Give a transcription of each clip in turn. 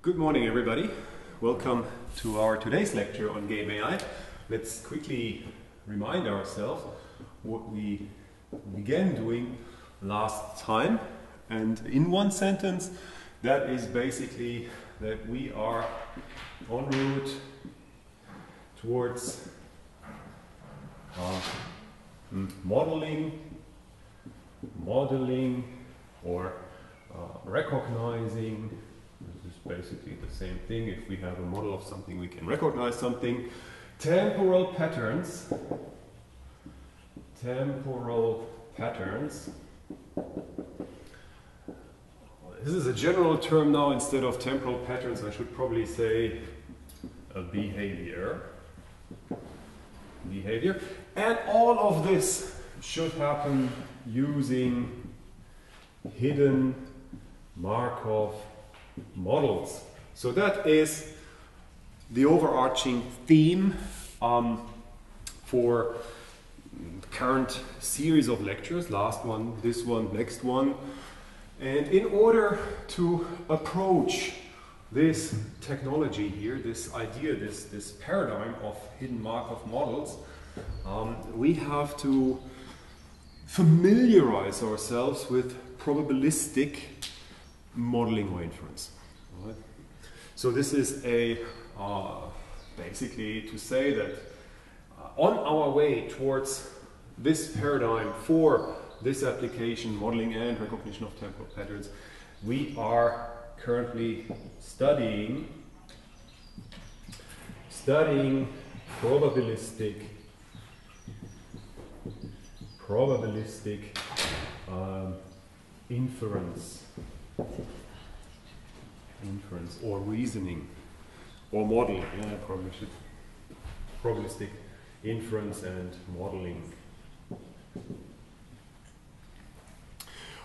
Good morning, everybody. Welcome to our today's lecture on game AI. Let's quickly remind ourselves what we began doing last time. And in one sentence, that is basically that we are en route towards modeling or recognizing. This is basically the same thing. If we have a model of something, we can recognize something. Temporal patterns. This is a general term now. Instead of temporal patterns, I should probably say a behavior. And all of this should happen using hidden Markov models. So that is the overarching theme for the current series of lectures. Last one, this one, next one. And in order to approach this technology here, this idea, this paradigm of hidden Markov models, we have to familiarize ourselves with probabilistic modeling or inference. Right? So this is a basically to say that on our way towards this paradigm for this application, modeling and recognition of temporal patterns, we are currently studying probabilistic inference or reasoning or modeling. Yeah, probabilistic inference and modeling.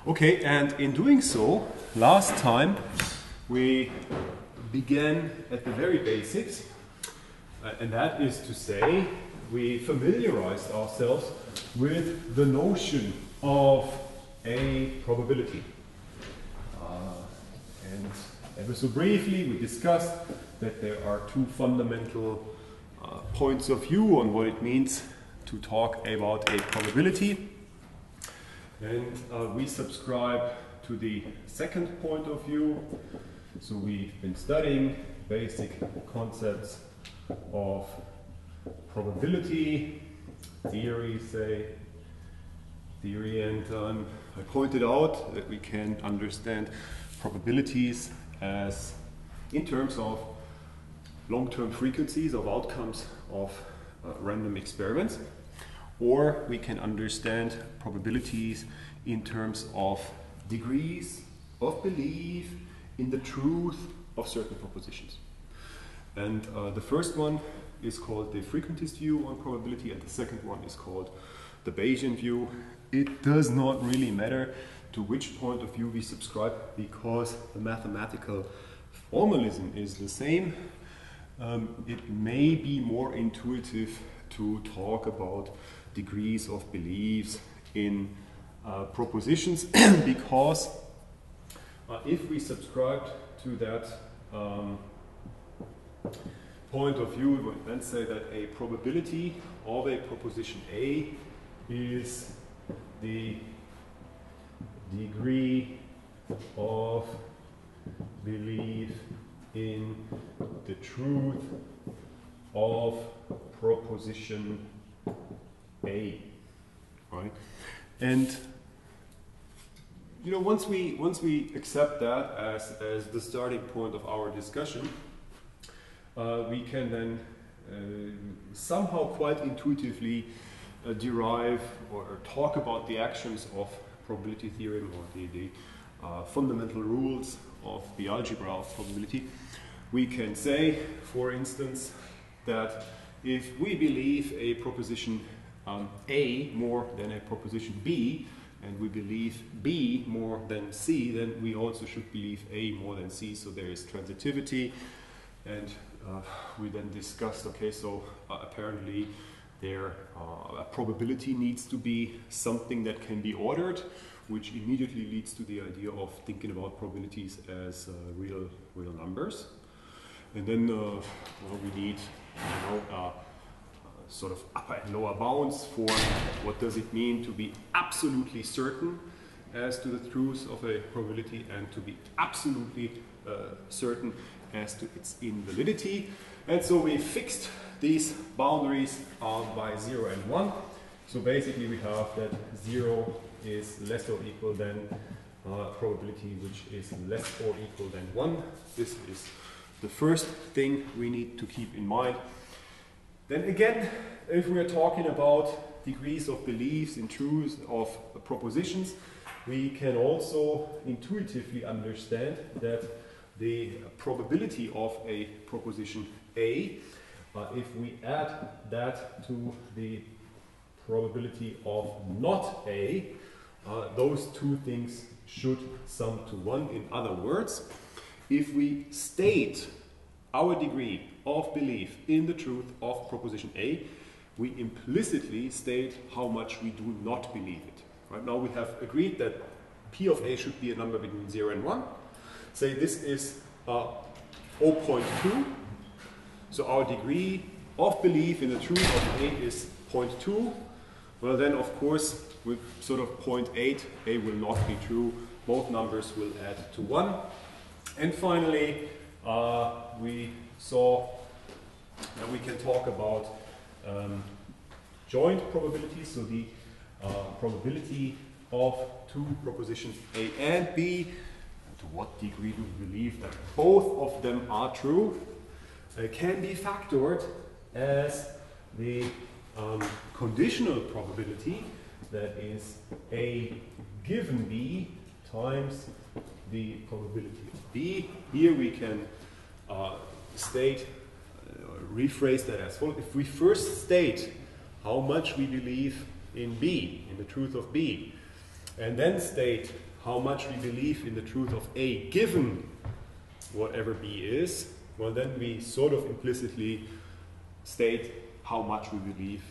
Okay, and in doing so, last time we began at the very basics, and that is to say, we familiarized ourselves with the notion of a probability. And ever so briefly, we discussed that there are two fundamental points of view on what it means to talk about a probability. And we subscribe to the second point of view. So we've been studying basic concepts of probability, theory, and I pointed out that we can understand probabilities as in terms of long-term frequencies of outcomes of random experiments, or we can understand probabilities in terms of degrees of belief in the truth of certain propositions. And the first one is called the frequentist view on probability, and the second one is called the Bayesian view. It does not really matter to which point of view we subscribe, because the mathematical formalism is the same. It may be more intuitive to talk about degrees of beliefs in propositions because if we subscribe to that point of view, we would then say that a probability of a proposition A is the degree of belief in the truth of proposition A, right? And you know, once we accept that as the starting point of our discussion, we can then somehow quite intuitively derive or talk about the actions of probability theorem or the fundamental rules of the algebra of probability. We can say, for instance, that if we believe a proposition A more than a proposition B, and we believe B more than C, then we also should believe A more than C, so there is transitivity. And we then discussed, okay, so apparently a probability needs to be something that can be ordered, which immediately leads to the idea of thinking about probabilities as real numbers. And then we need sort of upper and lower bounds for what does it mean to be absolutely certain as to the truth of a probability and to be absolutely certain as to its invalidity. And so we fixed these boundaries by 0 and 1. So basically we have that 0 is less or equal than probability which is less or equal than 1. This is the first thing we need to keep in mind. Then again, if we are talking about degrees of beliefs in truth of propositions, we can also intuitively understand that the probability of a proposition A, if we add that to the probability of not A, those two things should sum to 1. In other words, if we state our degree of belief in the truth of proposition A, we implicitly state how much we do not believe it. Right now we have agreed that P of A should be a number between 0 and 1. Say this is 0.2. So our degree of belief in the truth of A is 0.2. Well then of course with sort of 0.8 A will not be true. Both numbers will add to 1. And finally we saw that we can talk about joint probabilities. So the probability of two propositions A and B, to what degree do we believe that both of them are true, can be factored as the conditional probability, that is A given B times the probability of B. Here we can rephrase that as follows. If we first state how much we believe in B, in the truth of B, and then state how much we believe in the truth of A given whatever B is, well then we sort of implicitly state how much we believe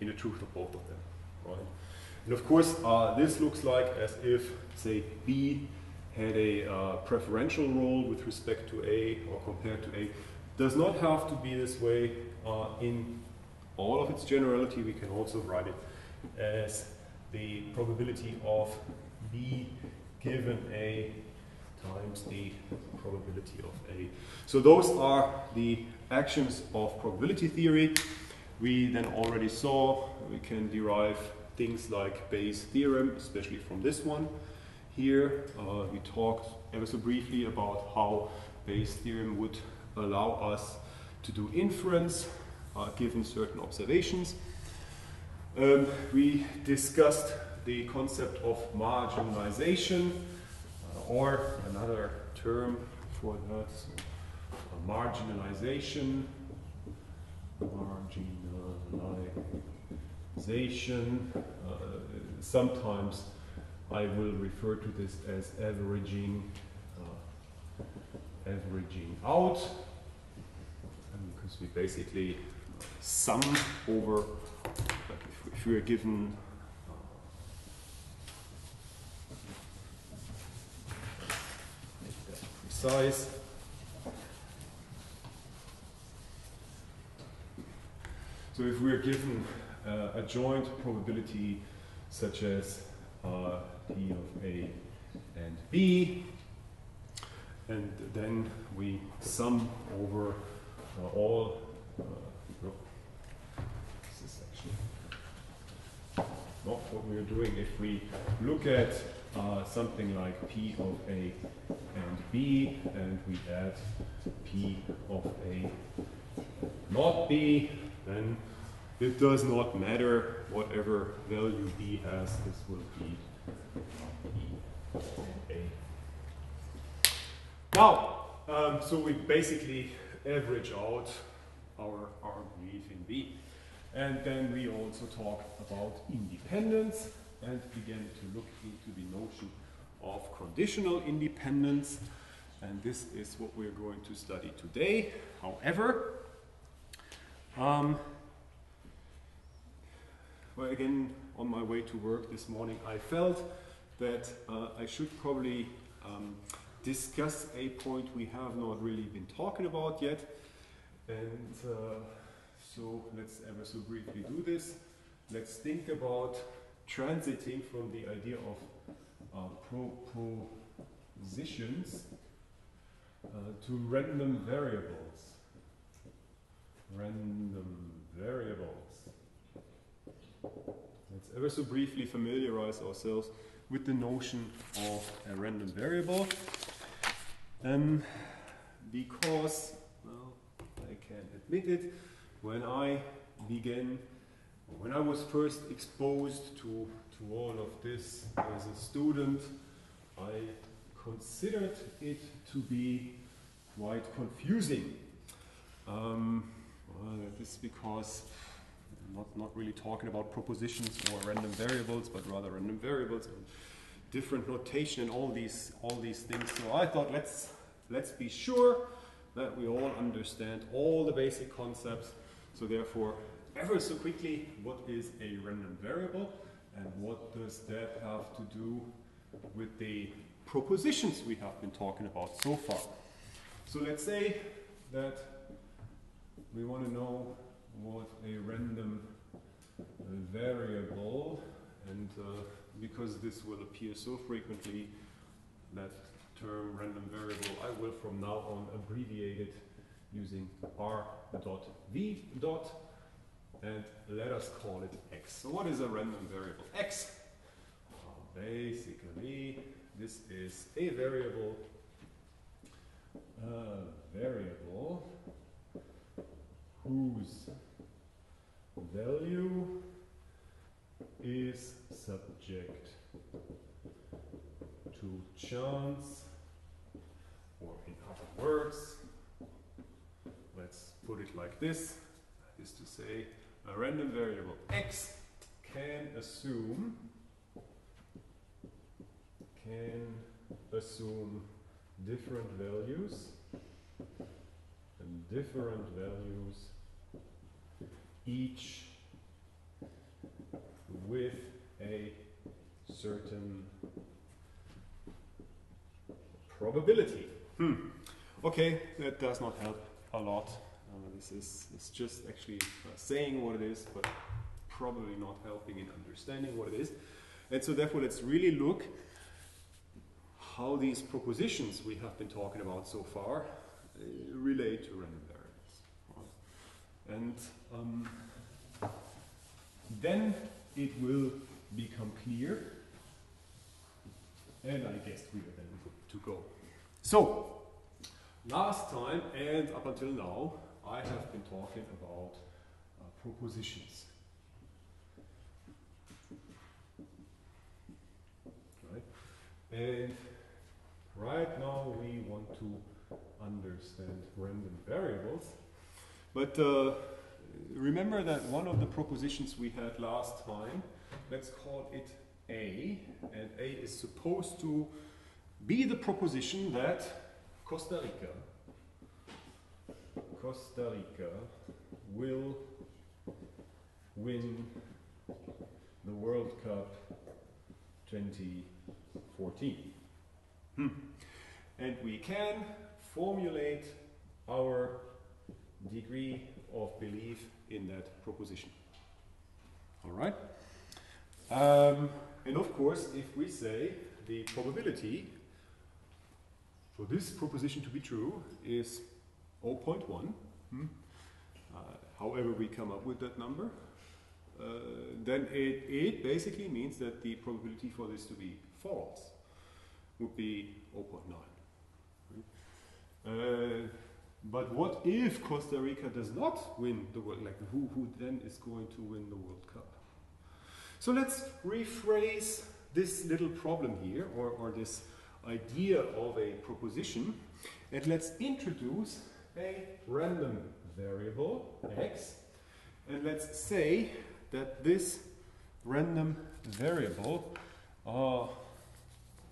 in the truth of both of them. Right? And of course this looks like as if, say, B had a preferential role with respect to A or compared to A. Does not have to be this way in all of its generality. We can also write it as the probability of B given A times the probability of A. So those are the actions of probability theory. We then already saw we can derive things like Bayes' theorem, especially from this one. Here we talked ever so briefly about how Bayes' theorem would allow us to do inference given certain observations. We discussed the concept of marginalization, or another term for that, so marginalization. Sometimes I will refer to this as averaging out, because we basically sum over, like if we are given make that precise. So if we are given a joint probability such as P of A and B, and then we sum over all, this is actually not what we are doing. If we look at something like P of A and B, and we add P of A not B, then it does not matter whatever value B has, this will be P and A. Now, so we basically average out our belief in B. And then we also talk about independence and began to look into the notion of conditional independence. And this is what we're going to study today. However, well, again, on my way to work this morning, I felt that I should probably discuss a point we have not really been talking about yet. And so let's ever so briefly do this. Let's think about transiting from the idea of propositions to random variables. Random variables. Let's ever so briefly familiarize ourselves with the notion of a random variable. Because, well, I can admit it, when I was first exposed to all of this as a student, I considered it to be quite confusing. This is because I'm not really talking about propositions or random variables, but rather random variables and different notation and all these things. So I thought let's be sure that we all understand all the basic concepts. So therefore, ever so quickly, what is a random variable and what does that have to do with the propositions we have been talking about so far? So let's say that we want to know what a random variable, and because this will appear so frequently, that term random variable, I will from now on abbreviate it using r.v. and let us call it x. So what is a random variable? X. Basically, this is a variable whose value is subject to chance, or in other words, let's put it like this, that is to say, a random variable x can assume different values, and different values each with a certain probability. Okay, that does not help a lot. It's just actually saying what it is, but probably not helping in understanding what it is. And so therefore let's really look how these propositions we have been talking about so far relate to random variables. And then it will become clear, and I guess we are then good to go. So, last time and up until now, I have been talking about propositions. Right? And right now we want to understand random variables. But remember that one of the propositions we had last time, let's call it A, and A is supposed to be the proposition that Costa Rica will win the World Cup 2014. And we can formulate our degree of belief in that proposition. All right? And of course, if we say the probability for this proposition to be true is 0.1, however we come up with that number, then it basically means that the probability for this to be false would be 0.9. Right? But what if Costa Rica does not win the World Cup? Like who then is going to win the World Cup? So let's rephrase this little problem here, or this idea of a proposition, and let's introduce a random variable, x, and let's say that this random variable,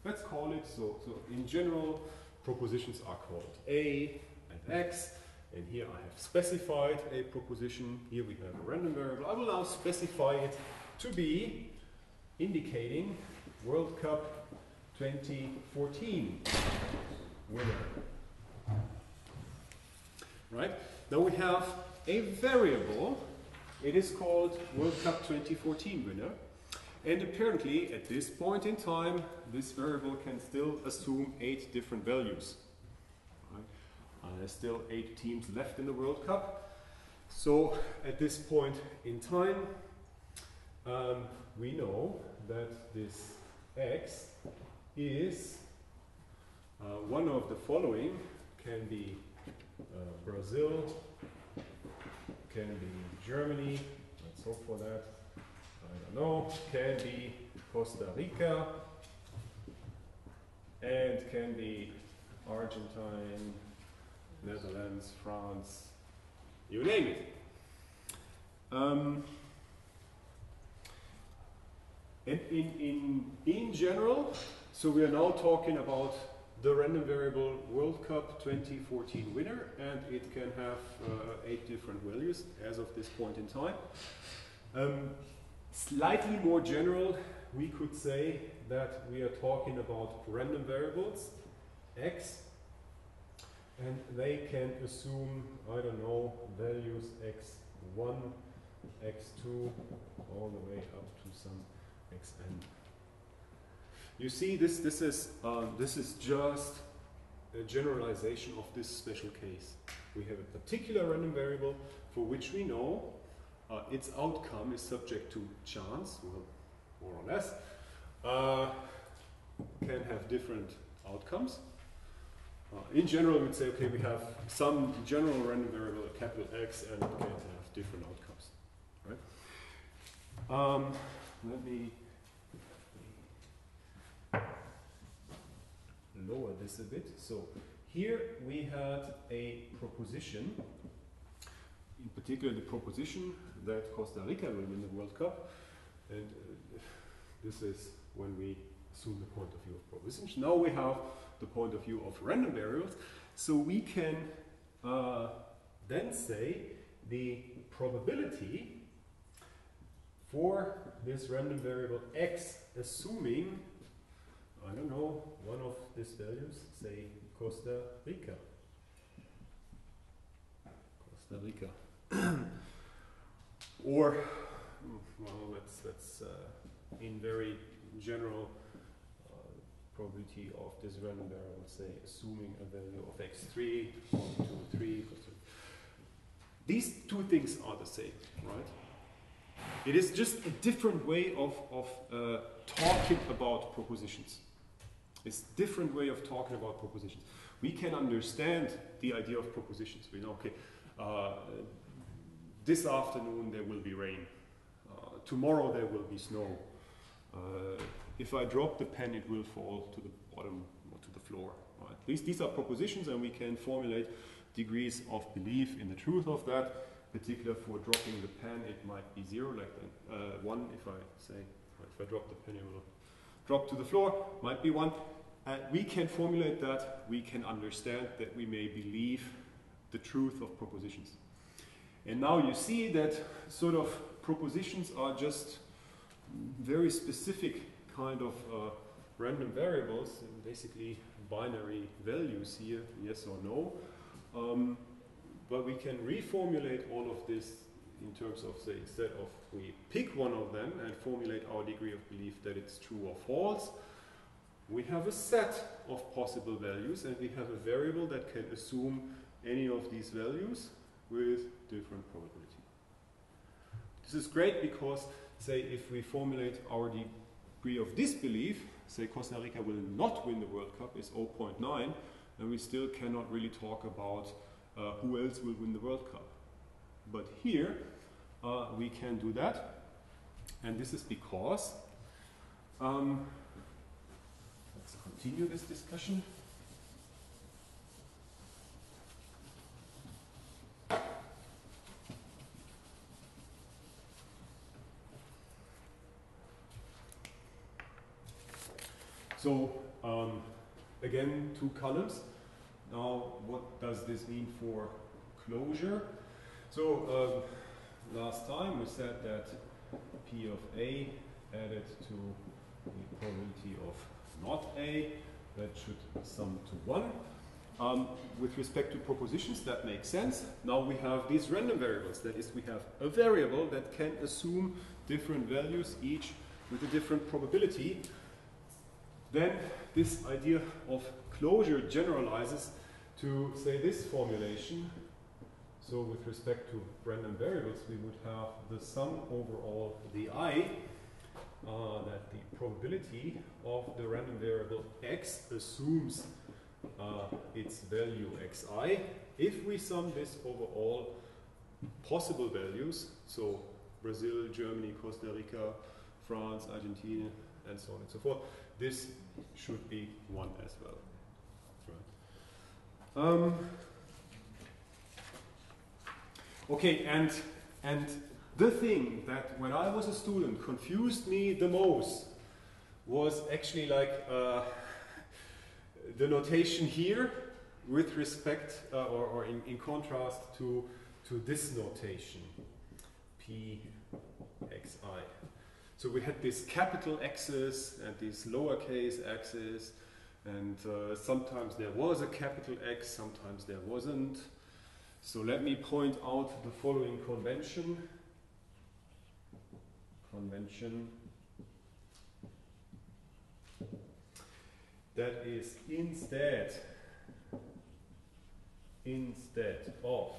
let's call it, so in general, propositions are called A and X, and here I have specified a proposition, here we have a random variable. I will now specify it to be indicating World Cup 2014 winner. Right? Now we have a variable. It is called World Cup 2014 winner. And apparently, at this point in time, this variable can still assume 8 different values. Right? There's still 8 teams left in the World Cup. So at this point in time, we know that this x is one of the following. Can be Brazil, can be Germany, let's hope for that, I don't know, can be Costa Rica, and can be Argentine, Netherlands, France, you name it. And in general, so we are now talking about the random variable World Cup 2014 winner, and it can have 8 different values as of this point in time. Slightly more general, we could say that we are talking about random variables, x, and they can assume, I don't know, values x1, x2, all the way up to some xn. You see, this is just a generalization of this special case. We have a particular random variable for which we know its outcome is subject to chance, well, more or less, can have different outcomes. In general, we'd say, okay, we have some general random variable, a capital X, and it can have different outcomes. Right? Let me lower this a bit. So here we had a proposition, in particular the proposition that Costa Rica will win the World Cup, and this is when we assume the point of view of propositions. Now we have the point of view of random variables, so we can then say the probability for this random variable x, assuming, I don't know, one of these values, say Costa Rica. Costa Rica. Or, well, let's in very general probability of this random variable, say, assuming a value of x3, 1, 2, 3. These two things are the same, right? It is just a different way of talking about propositions. It's a different way of talking about propositions. We can understand the idea of propositions. We know, okay, this afternoon there will be rain. Tomorrow there will be snow. If I drop the pen, it will fall to the bottom or to the floor. Right? These are propositions, and we can formulate degrees of belief in the truth of that. Particular for dropping the pen, it might be 0, like 1. If I say, if I drop the pen, it will drop to the floor. Might be 1. We can formulate that. We can understand that we may believe the truth of propositions. And now you see that sort of propositions are just very specific kind of random variables, basically binary values here, yes or no. But we can reformulate all of this in terms of, say, instead of we pick one of them and formulate our degree of belief that it's true or false, we have a set of possible values, and we have a variable that can assume any of these values with different probability. This is great because, say, if we formulate our degree of disbelief, say Costa Rica will not win the World Cup, is 0.9, and we still cannot really talk about who else will win the World Cup. But here we can do that, and this is because, let's continue this discussion. So again, 2 columns. Now, what does this mean for closure? So last time we said that P of A added to the probability of not A, that should sum to 1. With respect to propositions, that makes sense. Now we have these random variables. That is, we have a variable that can assume different values, each with a different probability. Then this idea of closure generalizes to, say, this formulation. So with respect to random variables, we would have the sum over all the I, that the probability of the random variable x assumes its value xi. If we sum this over all possible values, so Brazil, Germany, Costa Rica, France, Argentina, and so on and so forth, this should be 1 as well. Right. Okay, and the thing that when I was a student confused me the most was actually like the notation here with respect or in contrast to this notation, P xi. So we had this capital X's and these lowercase x's, and sometimes there was a capital X, sometimes there wasn't. So let me point out the following convention. That is instead of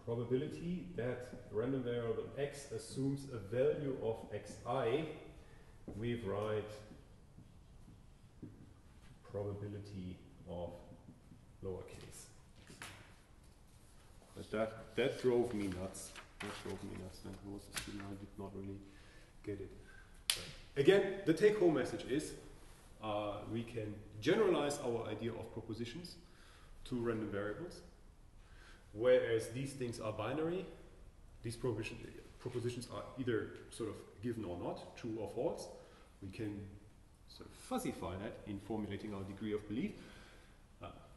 probability that random variable x assumes a value of xi, we write probability of lowercase. But that drove me nuts. And I was a student, I did not really get it. Again, the take-home message is we can generalize our idea of propositions to random variables. Whereas these things are binary, these propositions are either sort of given or not, true or false. We can sort of fuzzify that in formulating our degree of belief.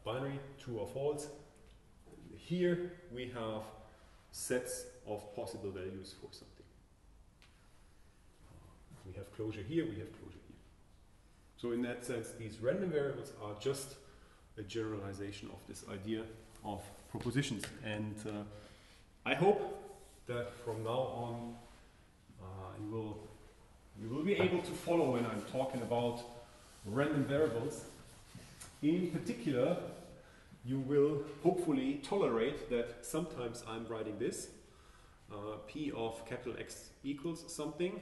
Binary, true or false. Here we have sets of possible values for something. We have closure here, we have closure here. So in that sense, these random variables are just a generalization of this idea of propositions. And I hope that from now on you will be able to follow when I'm talking about random variables. In particular, you will hopefully tolerate that sometimes I'm writing this, P of capital X equals something,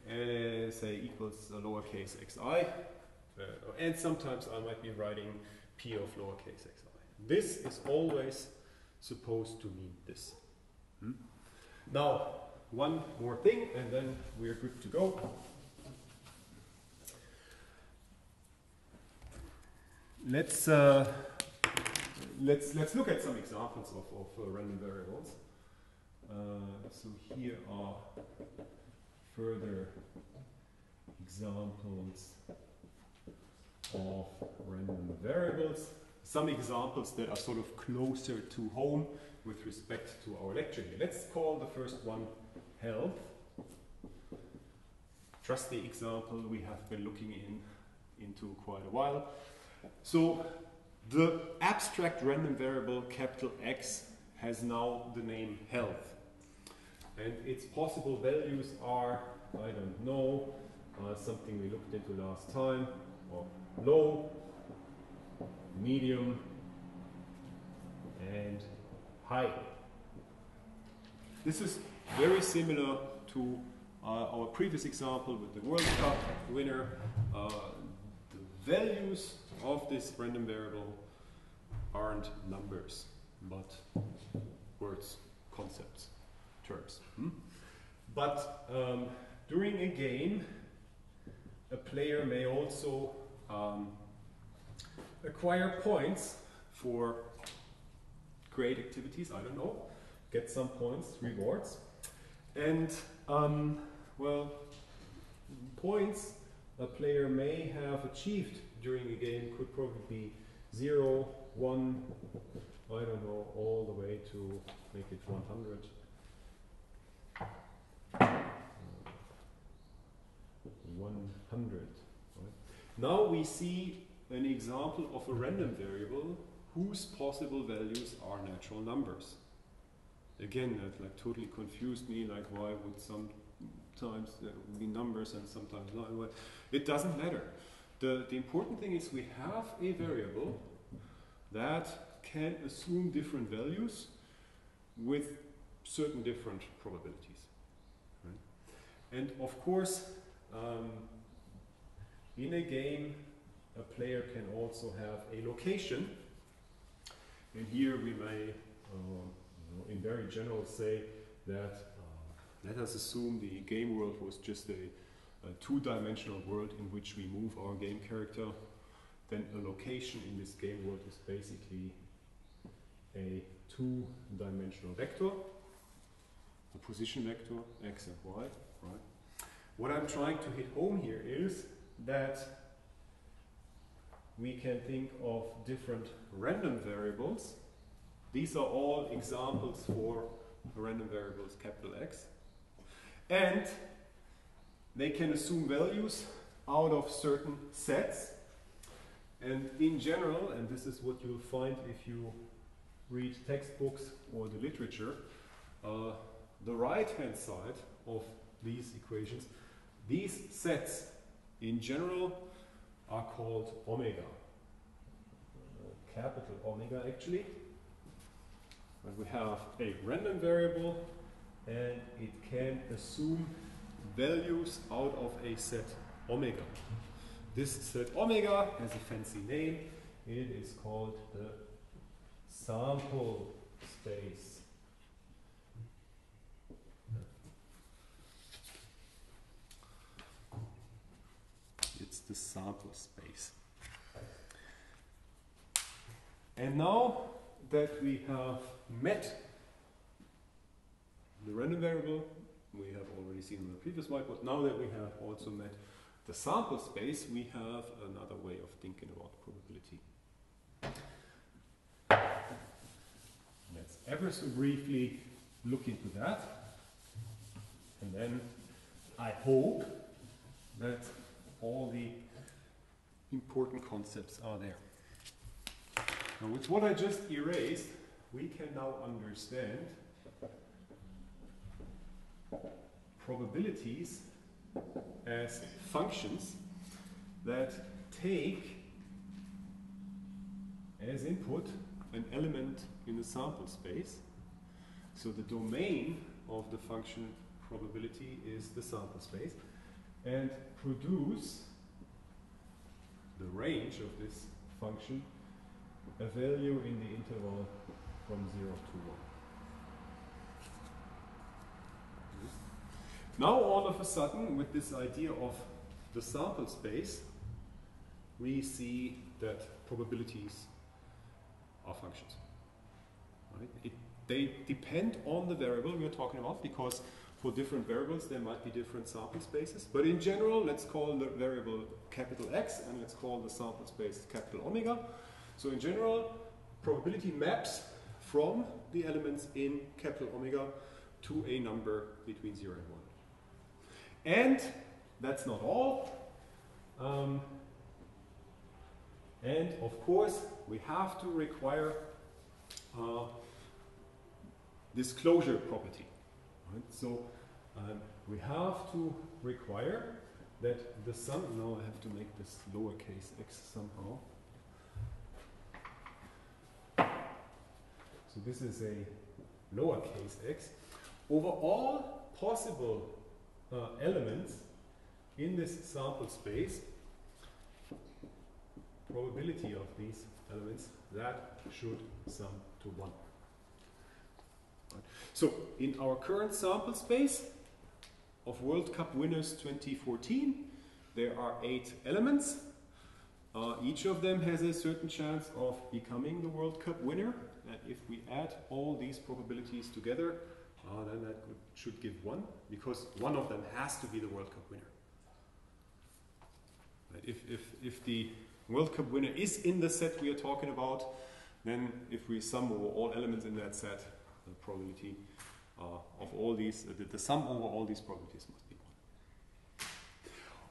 say equals lowercase xi, and sometimes I might be writing P of lowercase xi. This is always supposed to mean this. Now, one more thing, and then we're good to go. Let's look at some examples of random variables. So here are further examples of random variables. Some examples that are sort of closer to home with respect to our lecture here. Let's call the first one health. Trusty example we have been looking into quite a while. So the abstract random variable capital X has now the name health. And its possible values are, I don't know, something we looked into last time, or low, medium, and high. This is very similar to our previous example with the World Cup winner. The values of this random variable aren't numbers, but words, concepts, terms. But during a game, a player may also acquire points for great activities, I don't know, get some points, rewards. And, well, points a player may have achieved during a game could probably be 0, 1, I don't know, all the way to make it 100. 100. Right? Now we see an example of a random variable whose possible values are natural numbers. Again, that like totally confused me, like why would sometimes there be numbers and sometimes not? Well, it doesn't matter. The important thing is we have a variable that can assume different values with certain different probabilities. Right? And of course, in a game, a player can also have a location. And here we may, in very general, say that let us assume the game world was just a two-dimensional world in which we move our game character. Then a location in this game world is basically a two-dimensional vector, a position vector, x and y. Right? What I'm trying to hit home here is that we can think of different random variables. These are all examples for random variables capital X. And they can assume values out of certain sets. And in general, and this is what you'll find if you read textbooks or the literature, the right-hand side of these equations, these sets in general are called omega. Capital omega actually. But we have a random variable and it can assume values out of a set omega. This set omega has a fancy name. It is called the sample space. It's the sample space. And now that we have met the random variable, we have already seen on the previous whiteboard, now that we have also met the sample space, we have another way of thinking about probability. Let's ever so briefly look into that. And then I hope that all the important concepts are there. Now with what I just erased, we can now understand probabilities as functions that take as input an element in the sample space. So the domain of the function probability is the sample space, and produce the range of this function a value in the interval from 0 to 1. Now all of a sudden, with this idea of the sample space, we see that probabilities are functions. Right? They depend on the variable we're talking about, because for different variables there might be different sample spaces. But in general, let's call the variable capital X and let's call the sample space capital omega. So in general, probability maps from the elements in capital omega to a number between 0 and 1. And that's not all. And of course, we have to require this closure property. Right? So we have to require that the sum, now I have to make this lowercase x somehow. So this is a lowercase x over all possible elements in this sample space, probability of these elements, that should sum to 1. Right. So in our current sample space of World Cup winners 2014, there are 8 elements. Each of them has a certain chance of becoming the World Cup winner, and if we add all these probabilities together, then that should give 1, because one of them has to be the World Cup winner. Right? If the World Cup winner is in the set we are talking about, then if we sum over all elements in that set, the probability of all these, the sum over all these probabilities must be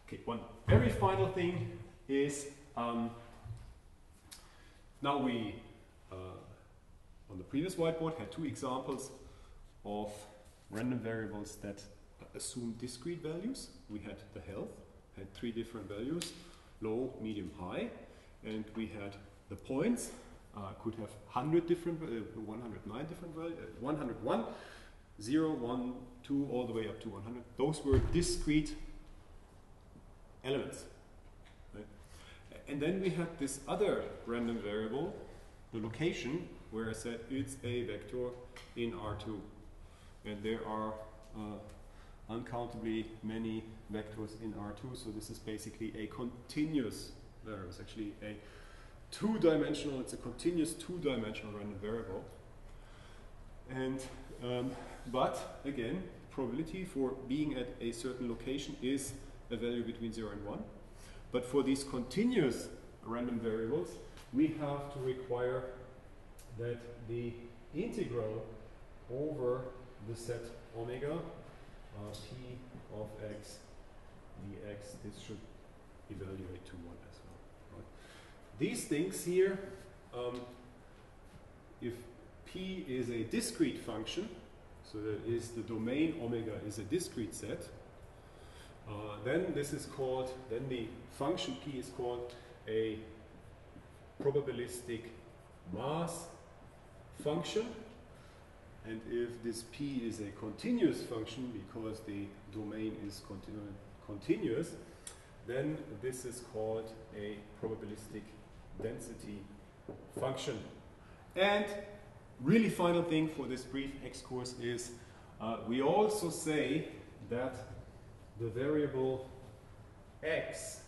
1. Okay, one very final thing is now we on the previous whiteboard had two examples of random variables that assume discrete values. We had the health, had 3 different values, low, medium, high, and we had the points, could have 100 different, 109 different values, 101, 0, 1, 2, all the way up to 100. Those were discrete elements. Right? And then we had this other random variable, the location, where I said it's a vector in R2. And there are uncountably many vectors in R2, so this is basically a continuous variable. It's actually a two-dimensional, it's a continuous two-dimensional random variable. And but again, probability for being at a certain location is a value between 0 and 1. But for these continuous random variables, we have to require that the integral over the set omega p of x dx, this should evaluate to 1 as well. Right? These things here, if p is a discrete function, so that is the domain omega is a discrete set, then this is called, then the function p is called a probabilistic mass function. And if this p is a continuous function because the domain is continuous, then this is called a probabilistic density function. And really final thing for this brief excursus is we also say that the variable x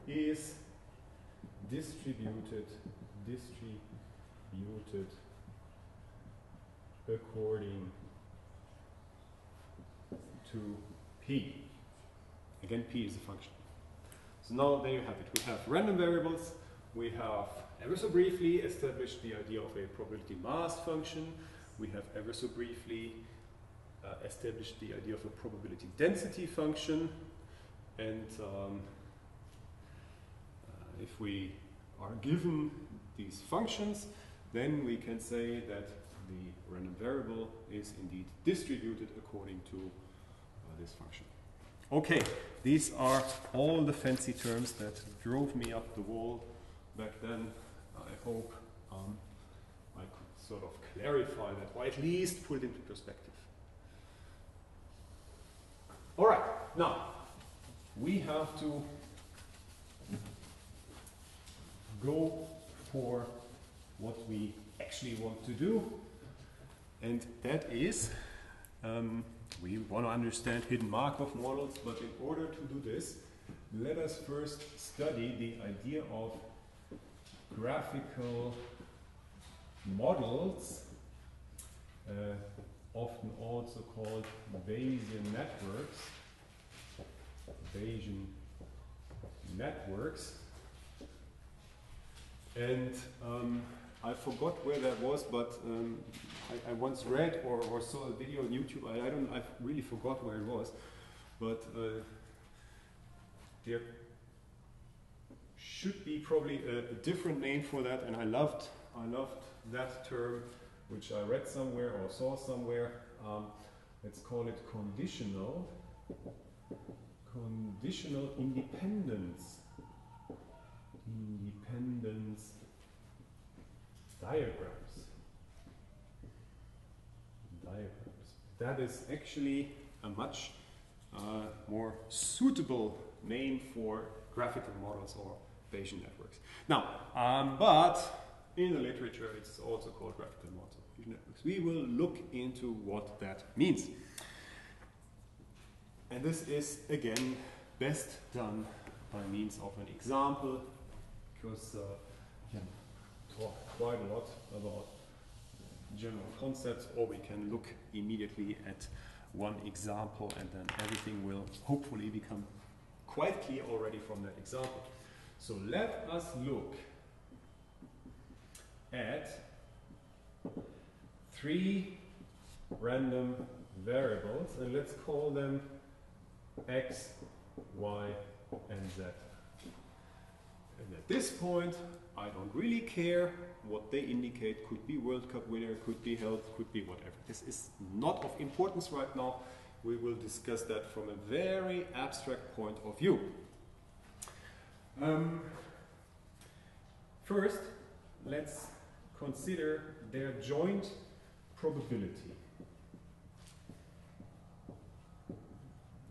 is distributed according to p. Again, p is a function. So now there you have it. We have random variables. We have ever so briefly established the idea of a probability mass function. We have ever so briefly established the idea of a probability density function. And if we are given these functions, then we can say that the random variable is indeed distributed according to this function. Okay, these are all the fancy terms that drove me up the wall back then. I hope I could sort of clarify that, or at least put it into perspective. All right, now we have to go for what we actually want to do, and that is we want to understand hidden Markov models, but in order to do this, let us first study the idea of graphical models, often also called Bayesian networks. Bayesian networks. And I forgot where that was, but I once read or saw a video on YouTube. I really forgot where it was, but there should be probably a different name for that. And I loved that term, which I read somewhere or saw somewhere. Let's call it conditional independence. Independence diagrams. That is actually a much more suitable name for graphical models or Bayesian networks. Now, but in the literature it's also called graphical models or Bayesian networks. We will look into what that means. And this is, again, best done by means of an example, because we can talk quite a lot about general concepts, or we can look immediately at one example and then everything will hopefully become quite clear already from that example. So let us look at 3 random variables, and let's call them x, y, and z. And at this point, I don't really care what they indicate. Could be World Cup winner, could be health, could be whatever. This is not of importance right now. We will discuss that from a very abstract point of view. First, let's consider their joint probability.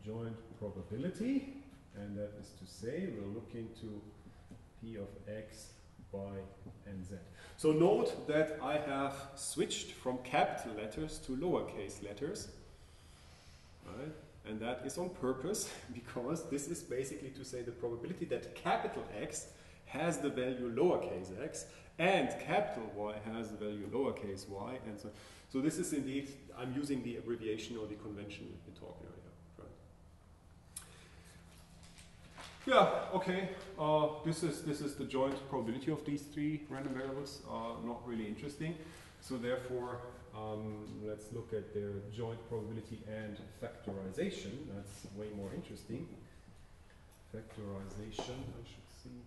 Joint probability, and that is to say we're looking to P of x, y, and z. So note that I have switched from capital letters to lowercase letters. Right? And that is on purpose, because this is basically to say the probability that capital X has the value lowercase x and capital Y has the value lowercase y, and so on. So this is indeed, I'm using the abbreviation or the convention we've been talking about. Right? Yeah, okay. This is the joint probability of these three random variables. Not really interesting. So therefore, let's look at their joint probability and factorization. That's way more interesting. Factorization, I should see.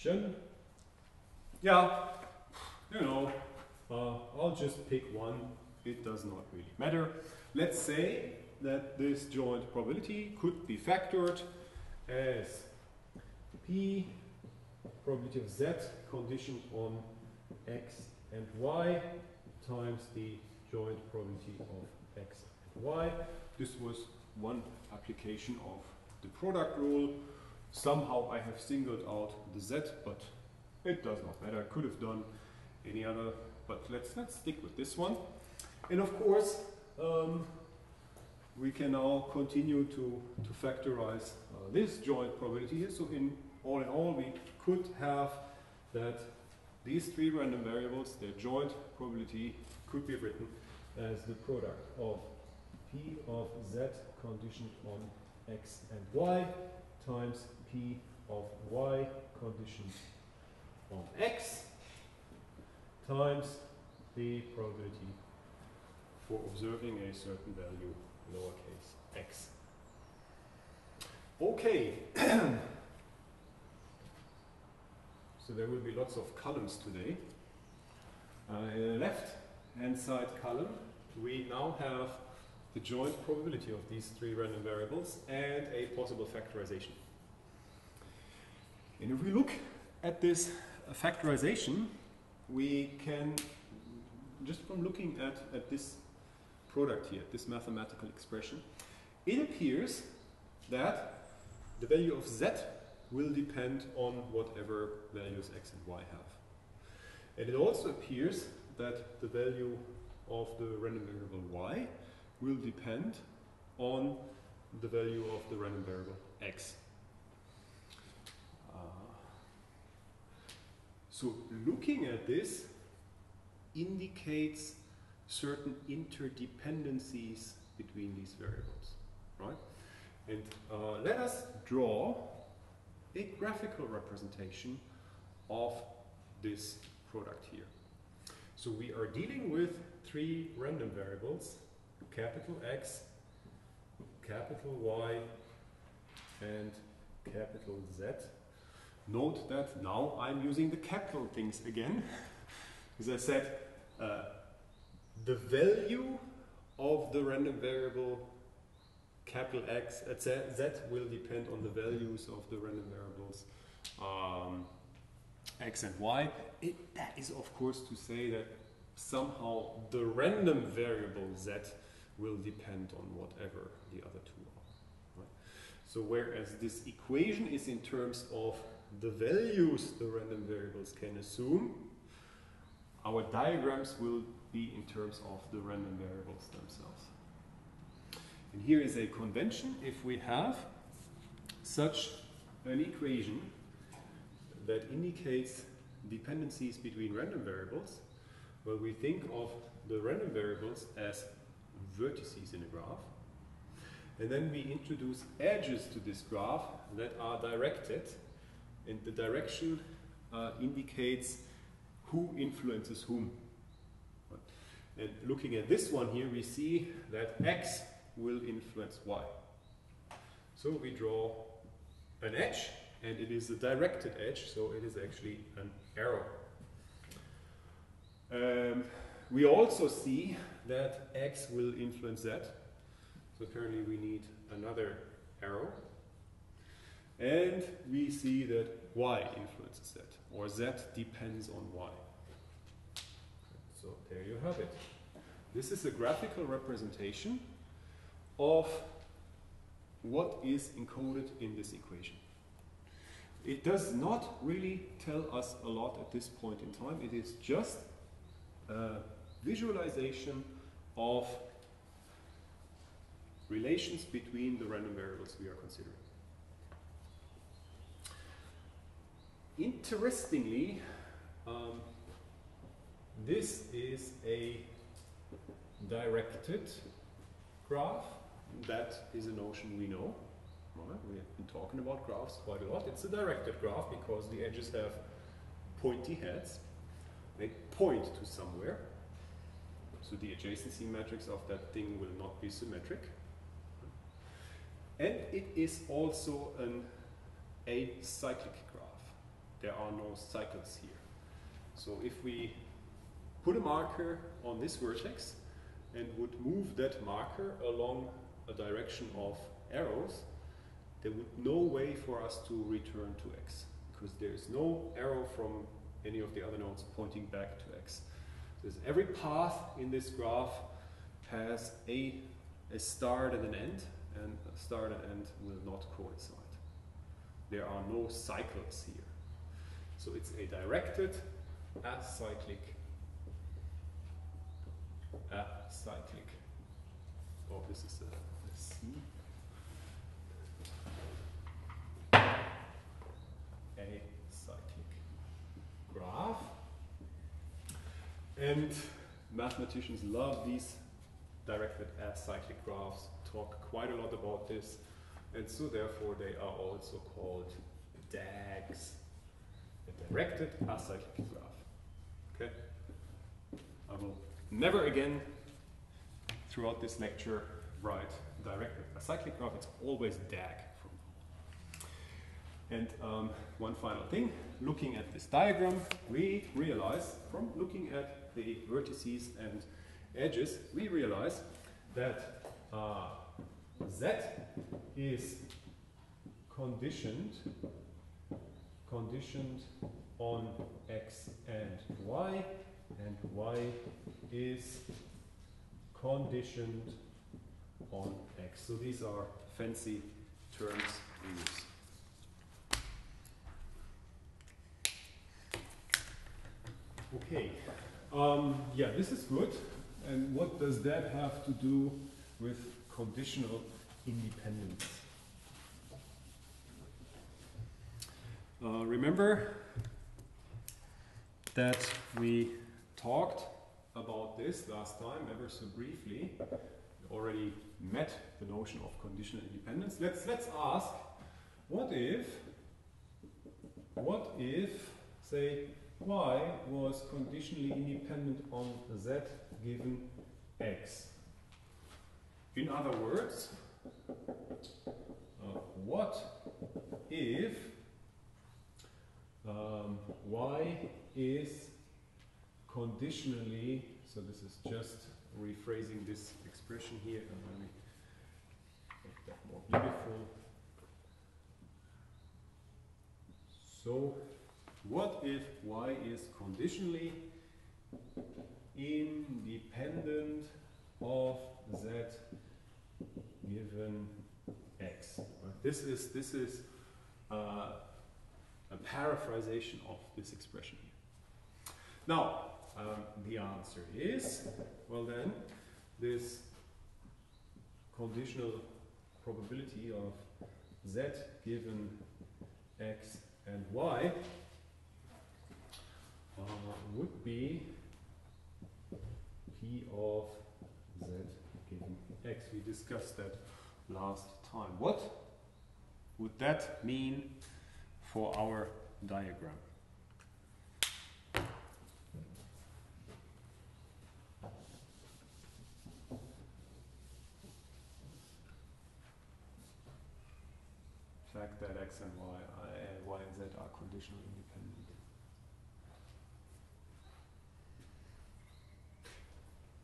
Factorization. Yeah, you know, I'll just pick one. It does not really matter. Let's say that this joint probability could be factored as P probability of Z conditioned on X and Y times the joint probability of X and Y. This was one application of the product rule. Somehow I have singled out the Z, but it does not matter. I could have done any other, but let's stick with this one. And of course, we can now continue to factorize this joint probability here. So in all, we could have that these three random variables, their joint probability could be written as the product of P of Z conditioned on X and Y times P of Y conditioned on X times the probability for observing a certain value lowercase x. Okay. So there will be lots of columns today. Left hand side column, we now have the joint probability of these three random variables and a possible factorization. And if we look at this factorization, we can, just from looking at this product here, this mathematical expression, it appears that the value of z will depend on whatever values x and y have. And it also appears that the value of the random variable y will depend on the value of the random variable x. So looking at this indicates certain interdependencies between these variables, right? And let us draw a graphical representation of this product here. So we are dealing with three random variables, capital X, capital Y, and capital Z. Note that now I'm using the capital things again. As I said, the value of the random variable capital X, Z will depend on the values of the random variables X and Y. That is of course to say that somehow the random variable Z will depend on whatever the other two are. Right? So whereas this equation is in terms of the values the random variables can assume, our diagrams will be in terms of the random variables themselves. And here is a convention. If we have such an equation that indicates dependencies between random variables, well, we think of the random variables as vertices in a graph. And then we introduce edges to this graph that are directed, and the direction indicates who influences whom. And looking at this one here, we see that x will influence y. So we draw an edge, and it is a directed edge, so it is actually an arrow. We also see that x will influence z, so apparently we need another arrow. And we see that y influences z, or z depends on y. So there you have it. This is a graphical representation of what is encoded in this equation. It does not really tell us a lot at this point in time. It is just a visualization of relations between the random variables we are considering. Interestingly, this is a directed graph. That is a notion we know. Right? We have been talking about graphs quite a lot. It's a directed graph because the edges have pointy heads. They point to somewhere. So the adjacency matrix of that thing will not be symmetric. And it is also an acyclic graph. There are no cycles here. So if we put a marker on this vertex and would move that marker along a direction of arrows, there would no way for us to return to x, because there is no arrow from any of the other nodes pointing back to x. So every path in this graph has a start and an end, and a start and end will not coincide. There are no cycles here. So it's a directed acyclic. Oh, this is a C. Acyclic graph. And mathematicians love these directed acyclic graphs, talk quite a lot about this, and so therefore they are also called DAGs, a directed acyclic graph. Okay? I will never again throughout this lecture write directed acyclic graph, it's always DAG from now on. And one final thing, looking at this diagram, we realize from looking at the vertices and edges, we realize that z is conditioned on x and y is conditioned on x. So these are fancy terms we use. Okay, yeah, this is good. And what does that have to do with conditional independence? Remember that we talked about this last time ever so briefly. We already met the notion of conditional independence. Let's ask, what if say y was conditionally independent on z given x? In other words, what if y is conditionally, so this is just rephrasing this expression here, and let me make that more beautiful. So, what if y is conditionally independent of z given x? Right? This is a paraphrasation of this expression here. Now, the answer is, well then, this conditional probability of z given x and y would be p of z given x. We discussed that last time. What would that mean for our diagram? fact that x and y and z are conditionally independent.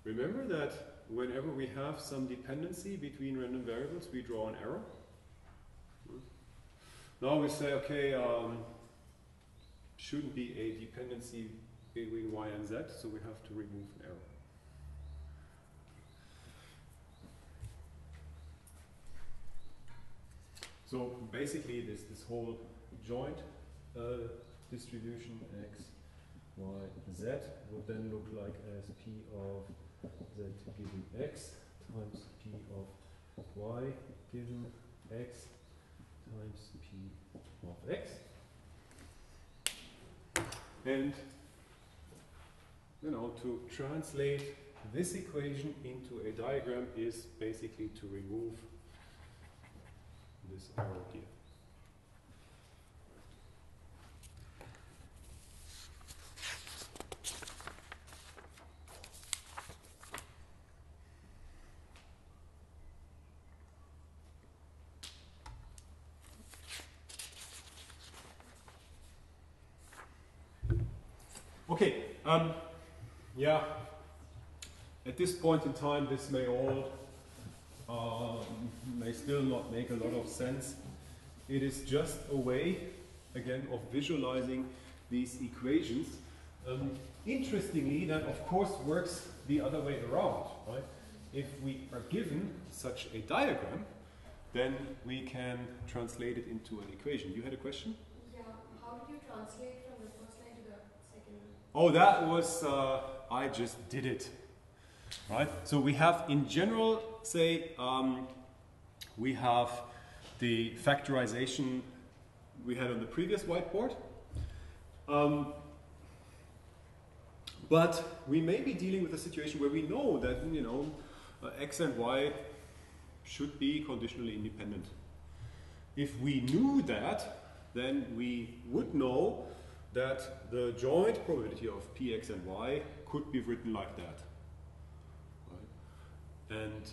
Remember that whenever we have some dependency between random variables, we draw an arrow. Now we say, okay, shouldn't be a dependency between y and z, so we have to remove an arrow. So basically this whole joint distribution x, y, z would then look like as p of z given x times p of y given x times p of x. And to translate this equation into a diagram is basically to remove this arrow here. Okay, yeah, at this point in time this may all may still not make a lot of sense. It is just a way, again, of visualizing these equations. Interestingly, that of course works the other way around, right? If we are given such a diagram, then we can translate it into an equation. You had a question? Yeah, how did you translate from the first line to the second line? Oh, that was, I just did it. Right? So we have, in general, say, we have the factorization we had on the previous whiteboard. But we may be dealing with a situation where we know that, x and y should be conditionally independent. If we knew that, then we would know that the joint probability of px and y could be written like that. And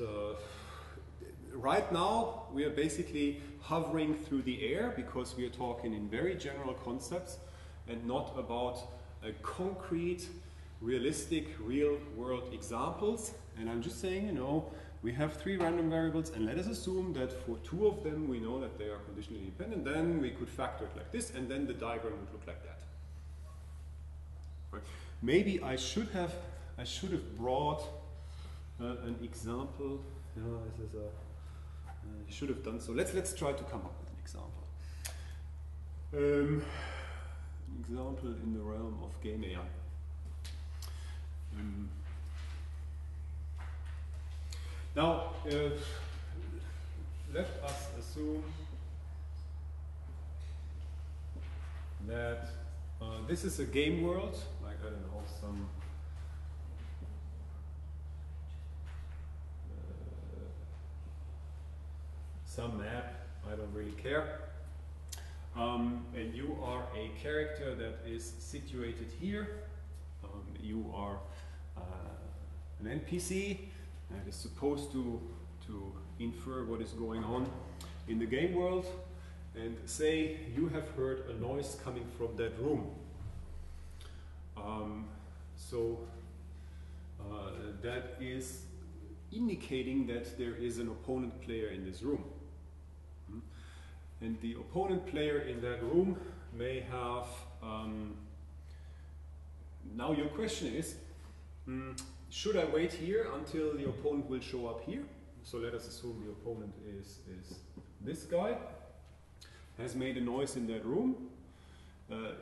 right now we are basically hovering through the air because we are talking in very general concepts and not about concrete, realistic, real-world examples. And I'm just saying, we have 3 random variables, and let us assume that for 2 of them we know that they are conditionally independent. Then we could factor it like this, and then the diagram would look like that. Right. Maybe I should have brought an example. This is a. I should have done so. Let's try to come up with an example. An example in the realm of game AI. Now, let us assume that this is a game world, like, I don't know, some map, I don't really care. And you are a character that is situated here. You are an NPC that is supposed to infer what is going on in the game world. And say you have heard a noise coming from that room. That is indicating that there is an opponent player in this room. And the opponent player in that room may have... now your question is, should I wait here until the opponent will show up here? So let us assume the opponent is this guy, has made a noise in that room.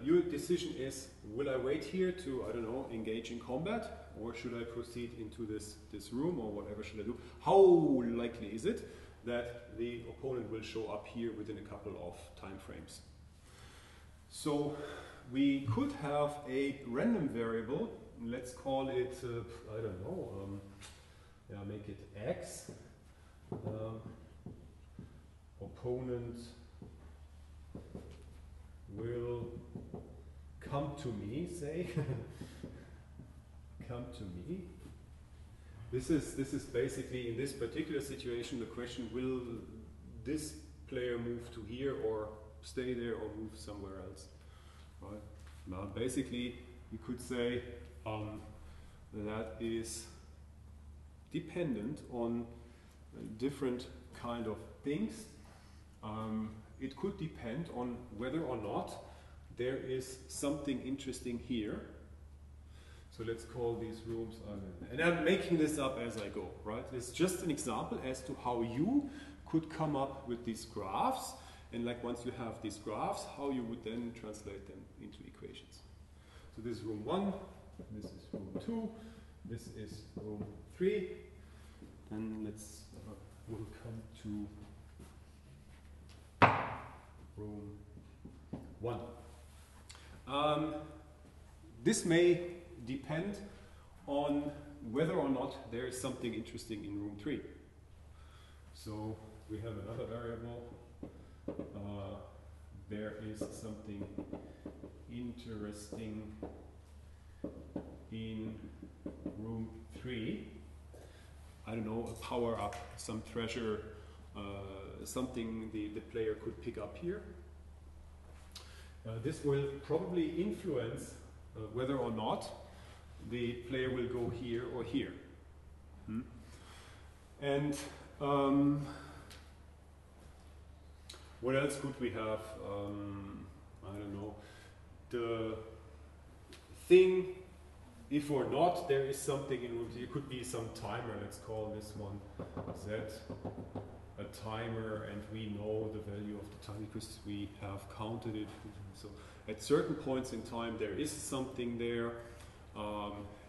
Your decision is, will I wait here to, I don't know, engage in combat? Or should I proceed into this room, or whatever should I do? How likely is it that the opponent will show up here within a couple of time frames? So we could have a random variable. Let's call it, I don't know, make it x. Opponent will come to me, say. Come to me. This is basically, in this particular situation, the question, will this player move to here or stay there or move somewhere else. Right? Now, basically, you could say that is dependent on different kind of things. It could depend on whether or not there is something interesting here. So let's call these rooms, and I'm making this up as I go, right? It's just an example as to how you could come up with these graphs, and like once you have these graphs, how you would then translate them into equations. So this is room 1, this is room 2, this is room 3, and we'll come to room 1. This may depend on whether or not there is something interesting in room 3. So we have another variable. There is something interesting in room 3. I don't know, a power up, some treasure, something the player could pick up here. This will probably influence whether or not the player will go here or here. And what else could we have? I don't know. The thing, if or not there is something in room 3, it could be some timer. Let's call this one Z, a timer, and we know the value of the time because we have counted it. So at certain points in time there is something there.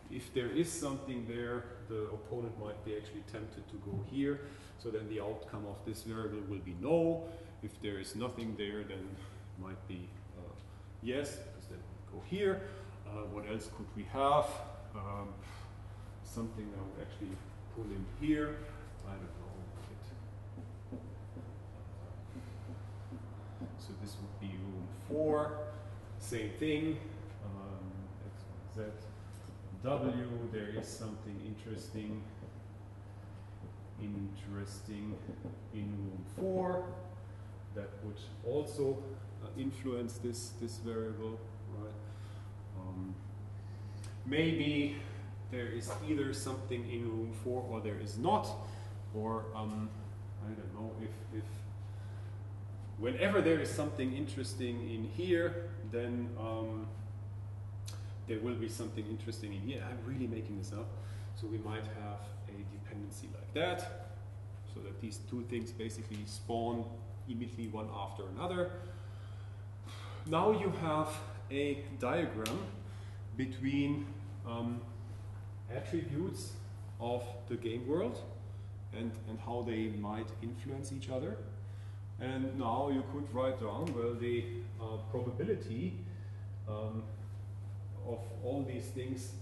If there is something there, the opponent might be actually tempted to go here. So then the outcome of this variable will be no. If there is nothing there, then it might be yes, because then we go here. What else could we have? Something I would actually pull in here. I don't know. So this would be room 4. Same thing. X, Y, Z. W, there is something interesting in room 4 that would also influence this variable, right? Maybe there is either something in room 4 or there is not, or I don't know if whenever there is something interesting in here, then there will be something interesting in here. I'm really making this up. So we might have a dependency like that, so that these two things basically spawn immediately one after another. Now you have a diagram between attributes of the game world and how they might influence each other. And now you could write down, well, the probability of all these things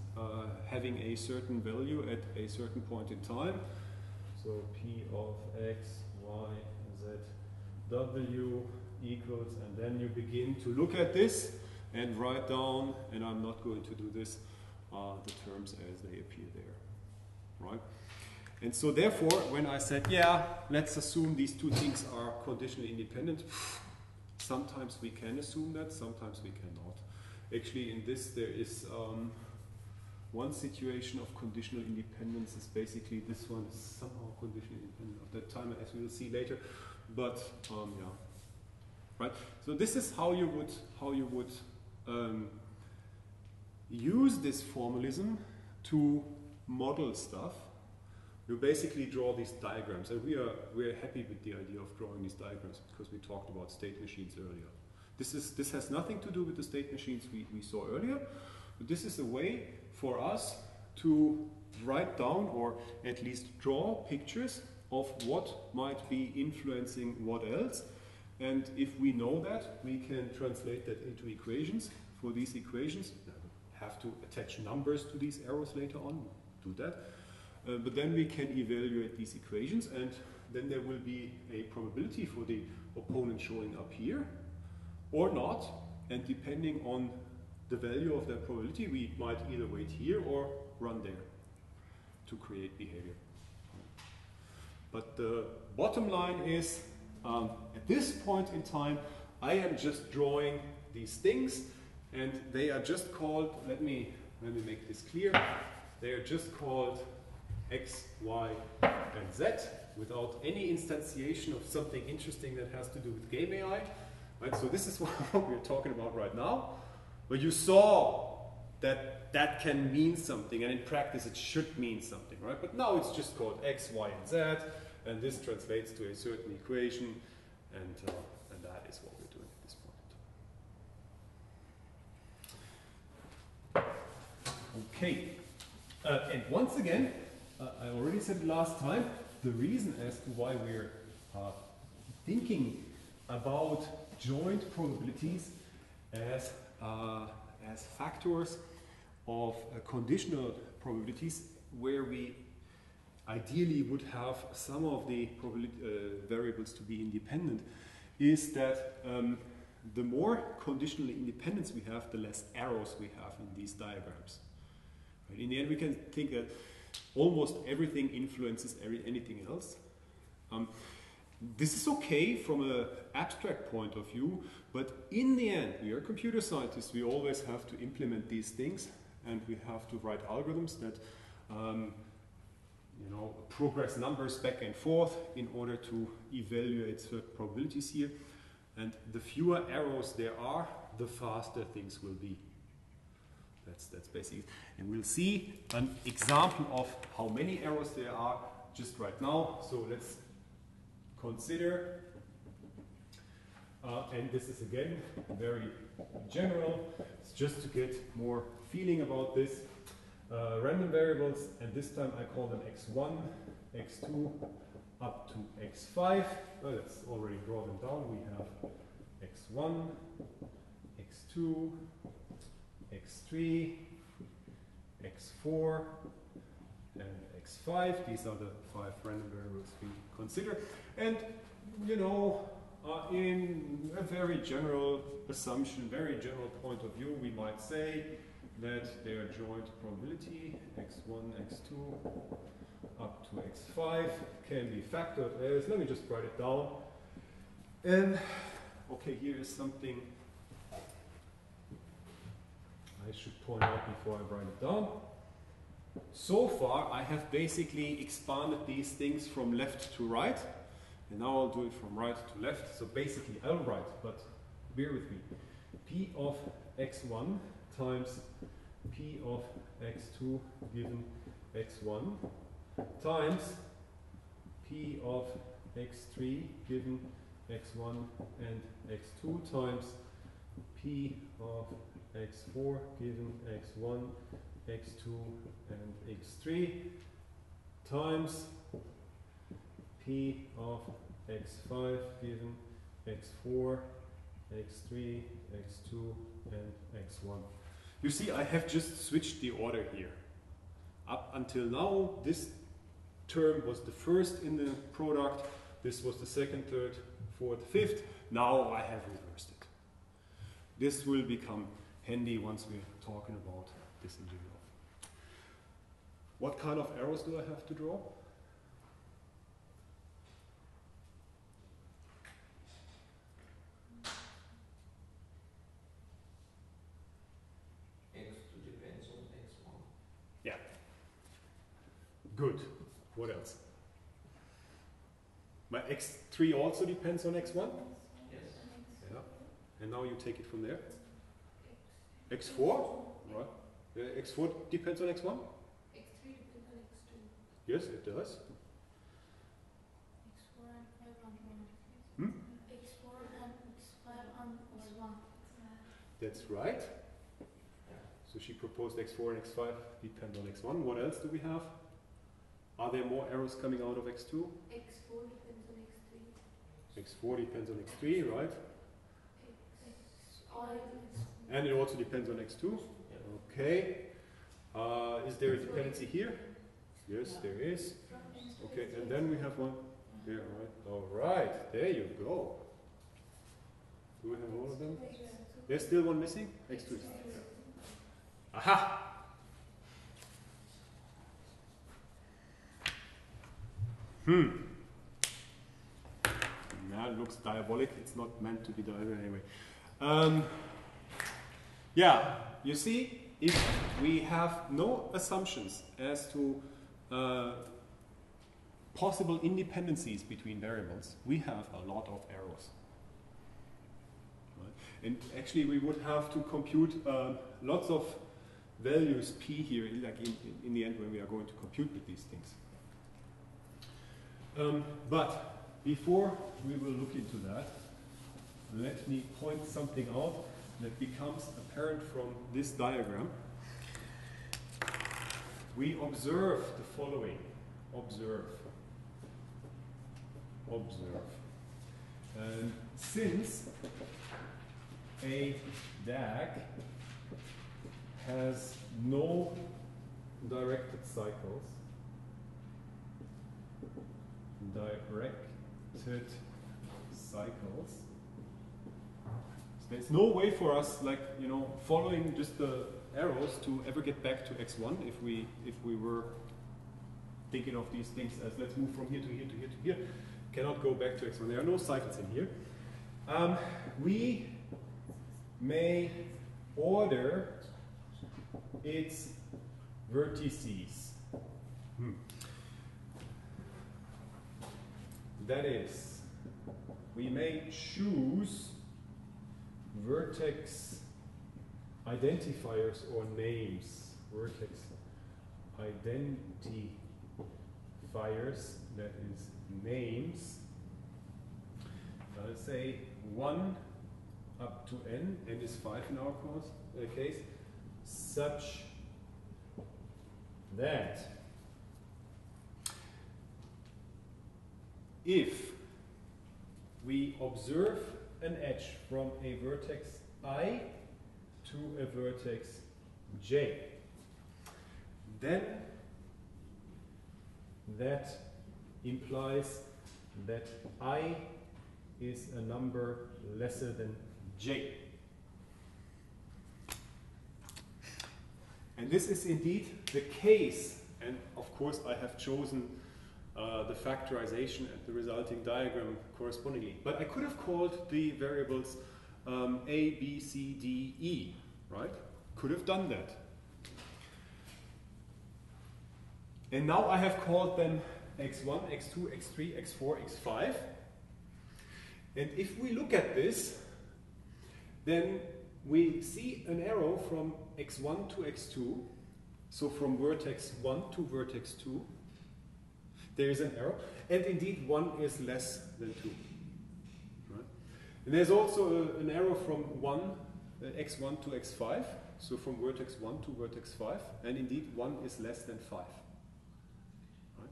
having a certain value at a certain point in time. So P of X, Y, Z, W equals, and then you begin to look at this and write down, and I'm not going to do this, the terms as they appear there, right? And so therefore, when I said, yeah, let's assume these two things are conditionally independent, sometimes we can assume that, sometimes we cannot. Actually, in this, there is one situation of conditional independence is basically this one is somehow conditionally independent of that timer, as we will see later. But yeah, right. So this is how you would use this formalism to model stuff. You basically draw these diagrams, and we're happy with the idea of drawing these diagrams because we talked about state machines earlier. This has nothing to do with the state machines we saw earlier, but this is a way for us to write down or at least draw pictures of what might be influencing what else. And if we know that, we can translate that into equations. For these equations, we have to attach numbers to these arrows later on, do that. But then we can evaluate these equations, and then there will be a probability for the opponent showing up here or not. And depending on the value of that probability, we might either wait here or run there to create behavior. But the bottom line is At this point in time, I am just drawing these things, and they are just called, let me make this clear, they are just called x, y, and z, without any instantiation of something interesting that has to do with game AI. Right? So this is what we're talking about right now. But you saw that that can mean something, and in practice it should mean something, right? But now it's just called x, y, and z, and this translates to a certain equation, and that is what we're doing at this point. Okay, and once again, I already said it last time, the reason as to why we're thinking about joint probabilities as factors of conditional probabilities, where we ideally would have some of the variables to be independent, is that the more conditional independence we have, the less arrows we have in these diagrams. Right? In the end, we can think that almost everything influences anything else. This is okay from an abstract point of view, but in the end, we are computer scientists, we always have to implement these things, and we have to write algorithms that progress numbers back and forth in order to evaluate certain probabilities here. And the fewer arrows there are, the faster things will be. That's basically it. And we'll see an example of how many arrows there are just right now. So let's consider, and this is again very general, it's just to get more feeling about this. Random variables, and this time I call them x1, x2, up to x5. Let's already draw them down. We have x1, x2, x3, x4, and x5. These are the 5 random variables we consider. And, in a very general assumption, very general point of view, we might say that their joint probability, x1, x2, up to x5, can be factored as, let me just write it down. And, okay, here is something I should point out before I write it down. So far, I have basically expanded these things from left to right, and now I'll do it from right to left. So basically, I'll write, but bear with me. P of x1 times P of x2 given x1 times P of x3 given x1 and x2 times P of x4 given x1, x2 and x3 times P of x5 given x4, x3, x2 and x1. You see, I have just switched the order here. Up until now, this term was the first in the product, this was the second, third, fourth, fifth. Now I have reversed it. This will become handy once we're talking about this in general. What kind of arrows do I have to draw? Good. What else? My x3 also depends on x1? Yes. Yeah. And now you take it from there? x4? Right. x4 depends on x1? X3 depends on x2. Yes, it does. X4 and 5 on 1. Hmm? X4 and x5 on x1. That's right. So she proposed x4 and x5 depend on x1. What else do we have? Are there more arrows coming out of x2? X4 depends on x3. x4 depends on x3, right? And it also depends on x2. Okay. Is there a dependency here? Yes, there is. Okay, and then we have one here, right? All right, there you go. Do we have all of them? There's still one missing? x2. Aha! Yeah, it looks diabolic. It's not meant to be diabolic anyway. Yeah, you see, if we have no assumptions as to possible independencies between variables, we have a lot of errors. Right? And actually, we would have to compute lots of values p here, like in the end when we are going to compute with these things. But before we will look into that, let me point something out that becomes apparent from this diagram. We observe the following. Observe. And since a DAG has no directed cycles, there's no way for us, like, you know, following just the arrows to ever get back to x1 if we were thinking of these things as let's move from here to here to here to here. Cannot go back to x1. There are no cycles in here. We may order its vertices. That is, we may choose vertex identifiers or names. Vertex identifiers, that is names. Let's say 1 up to n is 5 in our case, such that if we observe an edge from a vertex I to a vertex j, then that implies that I is a number lesser than j. And this is indeed the case, and of course I have chosen the factorization and the resulting diagram correspondingly. But I could have called the variables A, B, C, D, E, right? Could have done that. And now I have called them x1, x2, x3, x4, x5. And if we look at this, then we see an arrow from x1 to x2. So from vertex 1 to vertex 2. There is an arrow, and indeed 1 is less than 2. Right? And there's also an arrow from x1 to x5, so from vertex 1 to vertex 5, and indeed 1 is less than 5. Right?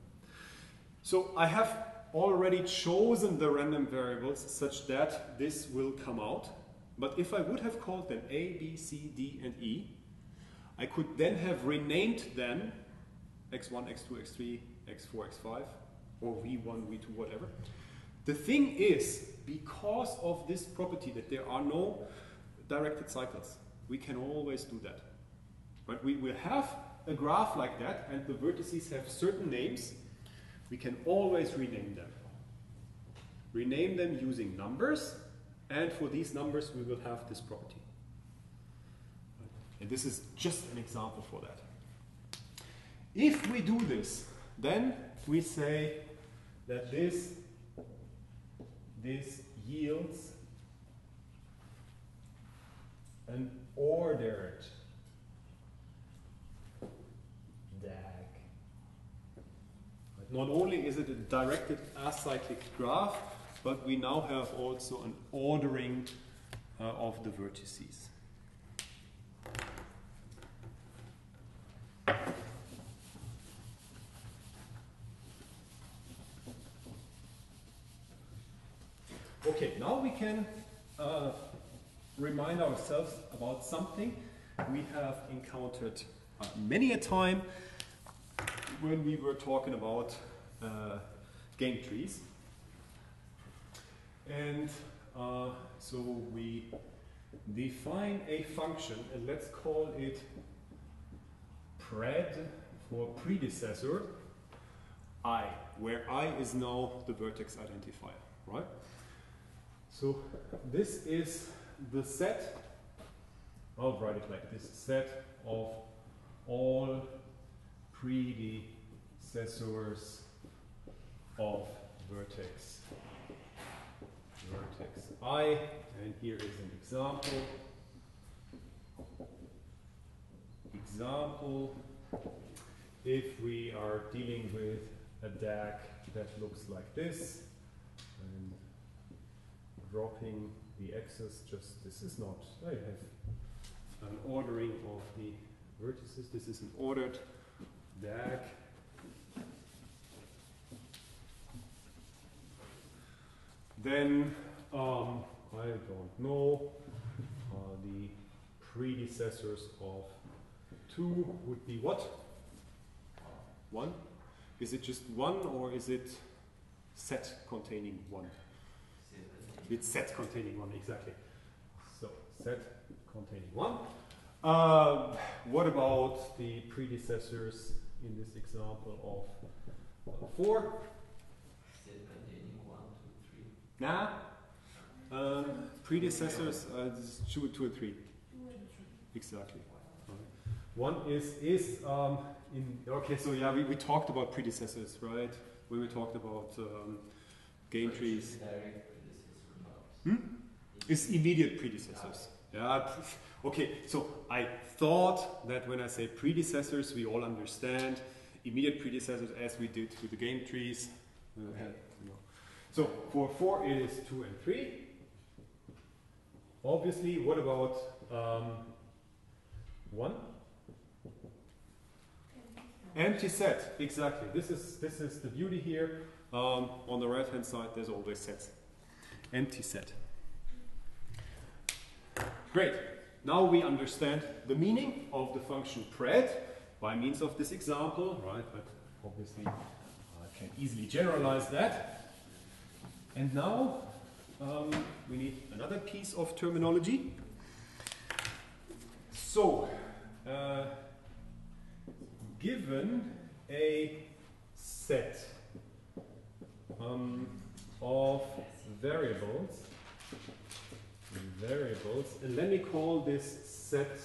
So I have already chosen the random variables such that this will come out, but if I would have called them A, B, C, D, and E, I could then have renamed them x1, x2, x3, x4, x5, or v1, v2, whatever. The thing is, because of this property that there are no directed cycles, we can always do that. Right? We will have a graph like that, and the vertices have certain names. We can always rename them. Rename them using numbers, and for these numbers we will have this property. Right? And this is just an example for that. If we do this, then we say that this yields an ordered DAG. Not only is it a directed acyclic graph, but we now have also an ordering of the vertices. Okay, now we can remind ourselves about something we have encountered many a time when we were talking about game trees. And so we define a function, and let's call it pred for predecessor I, where I is now the vertex identifier, right? So this is the set, I'll write it like this, set of all predecessors of vertex I, and here is an example. If we are dealing with a DAG that looks like this, and dropping the axis, just this is not, I have an ordering of the vertices, this is an ordered DAG. Then, I don't know, the predecessors of 2 would be what? 1? Is it just 1 or is it set containing 1? It's set containing 1, exactly. So, set containing 1. What about the predecessors in this example of 4? Set containing 1, 2, 3. Nah. Predecessors 2 and 3. Exactly. One is in, okay, so yeah, we talked about predecessors, right? When we talked about game trees. It's immediate predecessors. Yeah. Okay, so I thought that when I say predecessors, we all understand immediate predecessors as we did with the game trees. So for 4 it is 2 and 3. Obviously, what about 1? Empty set, exactly. This is the beauty here. On the right hand side, there's always sets. Empty set. Great. Now we understand the meaning of the function pred by means of this example, right? But obviously, I can easily generalize that. And now we need another piece of terminology. So, given a set of variables, and let me call this set,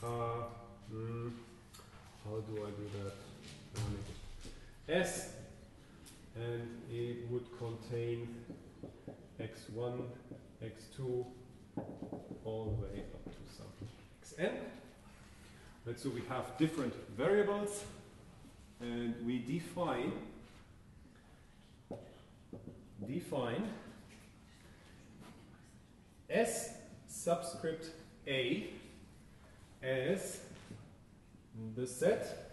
how do I do that? S, and it would contain x1, x2, all the way up to some xn. And so we have different variables, and we define S subscript A as the set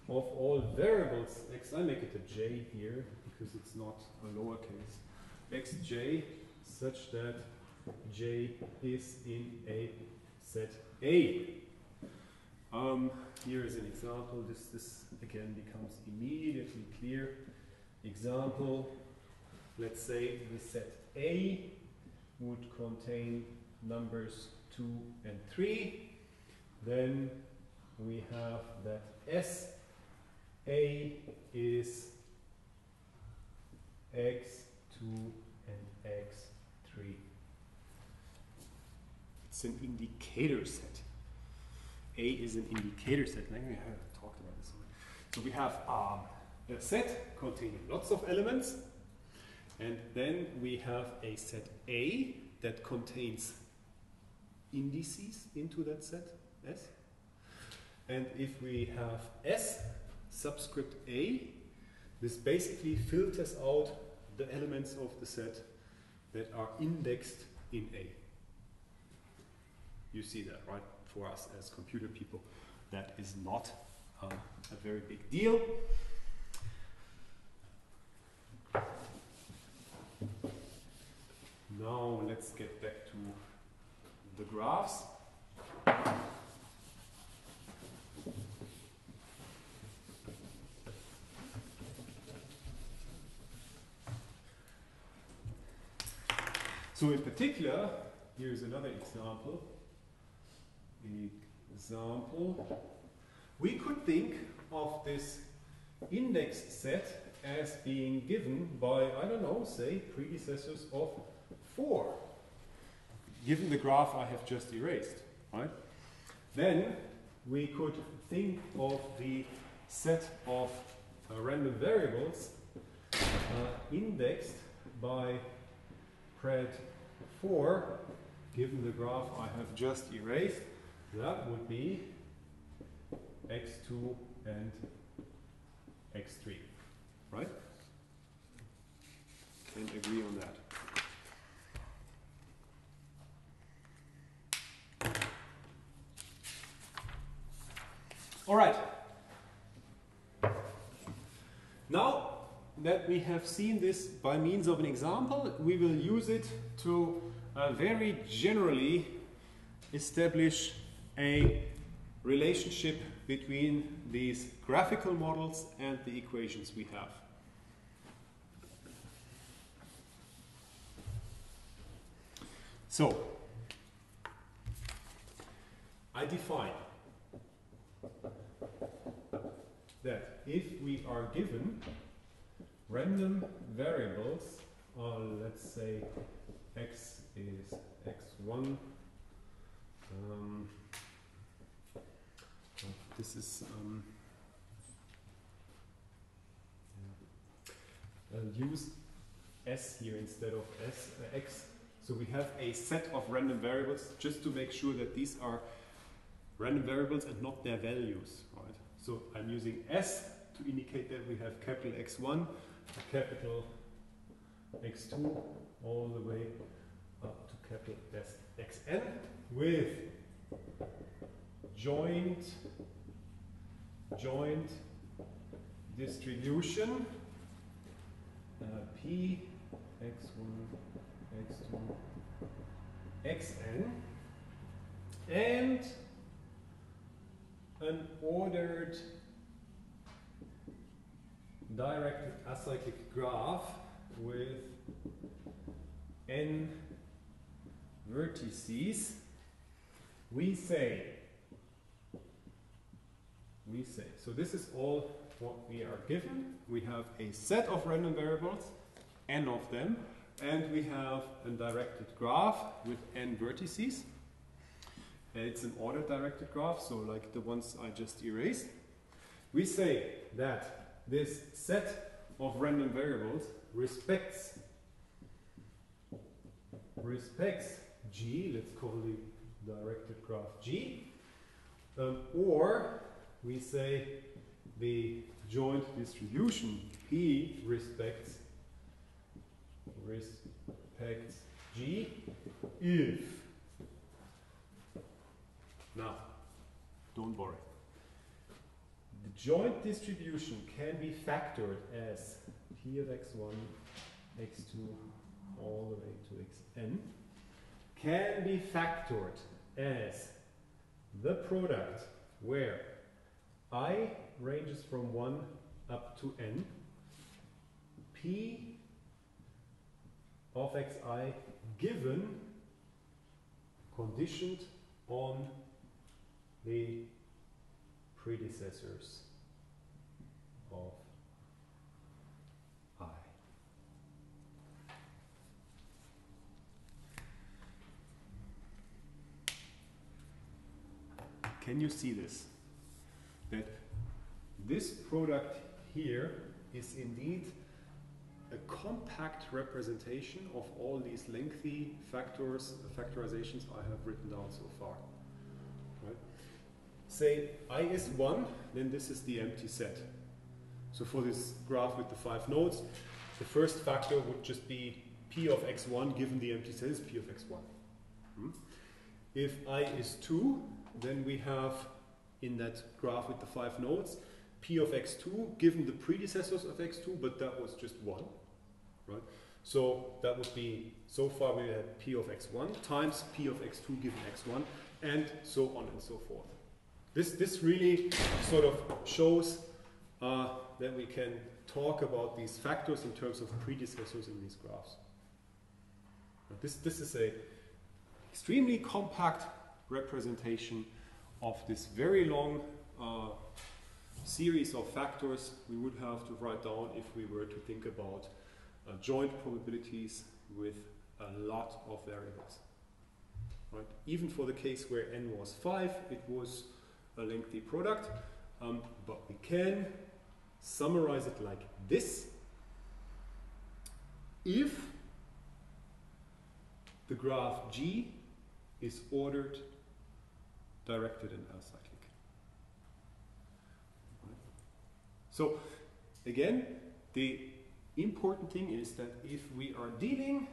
of all variables x. I make it a j here because it's not a lowercase. Xj such that j is in a set A. Here is an example. This again becomes immediately clear. Example, let's say the set A would contain numbers 2 and 3. Then we have that S A is x2 and x3. It's an indicator set. A is an indicator set. I think we have talked about this already. So we have a set containing lots of elements, and then we have a set A that contains indices into that set, S. And if we have S subscript A, this basically filters out the elements of the set that are indexed in A. You see that, right? For us as computer people, that is not a very big deal. Now let's get back to the graphs. So in particular, here's another example. We could think of this index set as being given by, I don't know, say predecessors of 4, given the graph I have just erased, right? Then we could think of the set of random variables indexed by pred 4, given the graph I have just erased. That would be x2 and x3, right? Can agree on that. All right. Now that we have seen this by means of an example, we will use it to very generally establish a relationship between these graphical models and the equations we have. So, I define that if we are given random variables, let's say x is x1, this is use s here instead of x. So we have a set of random variables just to make sure that these are random variables and not their values, right? So I'm using s to indicate that we have capital X1, capital X2, all the way up to capital Xn with joint distribution P X1, X2, Xn, and an ordered directed acyclic graph with n vertices. We say, so this is all what we are given. We have a set of random variables, n of them, and we have a directed graph with n vertices. It's an ordered directed graph, so like the ones I just erased. We say that this set of random variables respects G, let's call the directed graph G, or we say the joint distribution P respects G if, now, don't worry. The joint distribution can be factored as P of x1, x2, all the way to xn, can be factored as the product where I ranges from 1 up to n, P of xi given conditioned on the predecessors of I. Can you see this? That this product here is indeed a compact representation of all these lengthy factorizations I have written down so far. Right? Say I is 1, then this is the empty set. So for this graph with the 5 nodes, the first factor would just be P of x1 given the empty set is P of x1. If I is 2, then we have in that graph with the 5 nodes P of x2 given the predecessors of x2, but that was just 1. Right? So that would be, so far we had P of x1 times P of x2 given x1, and so on and so forth. This really sort of shows that we can talk about these factors in terms of predecessors in these graphs. This is a extremely compact representation of this very long series of factors we would have to write down if we were to think about joint probabilities with a lot of variables. Right? Even for the case where n was 5, it was a lengthy product, but we can summarize it like this. If the graph G is ordered, directed, and acyclic. Right? So again, the important thing is that if we are dealing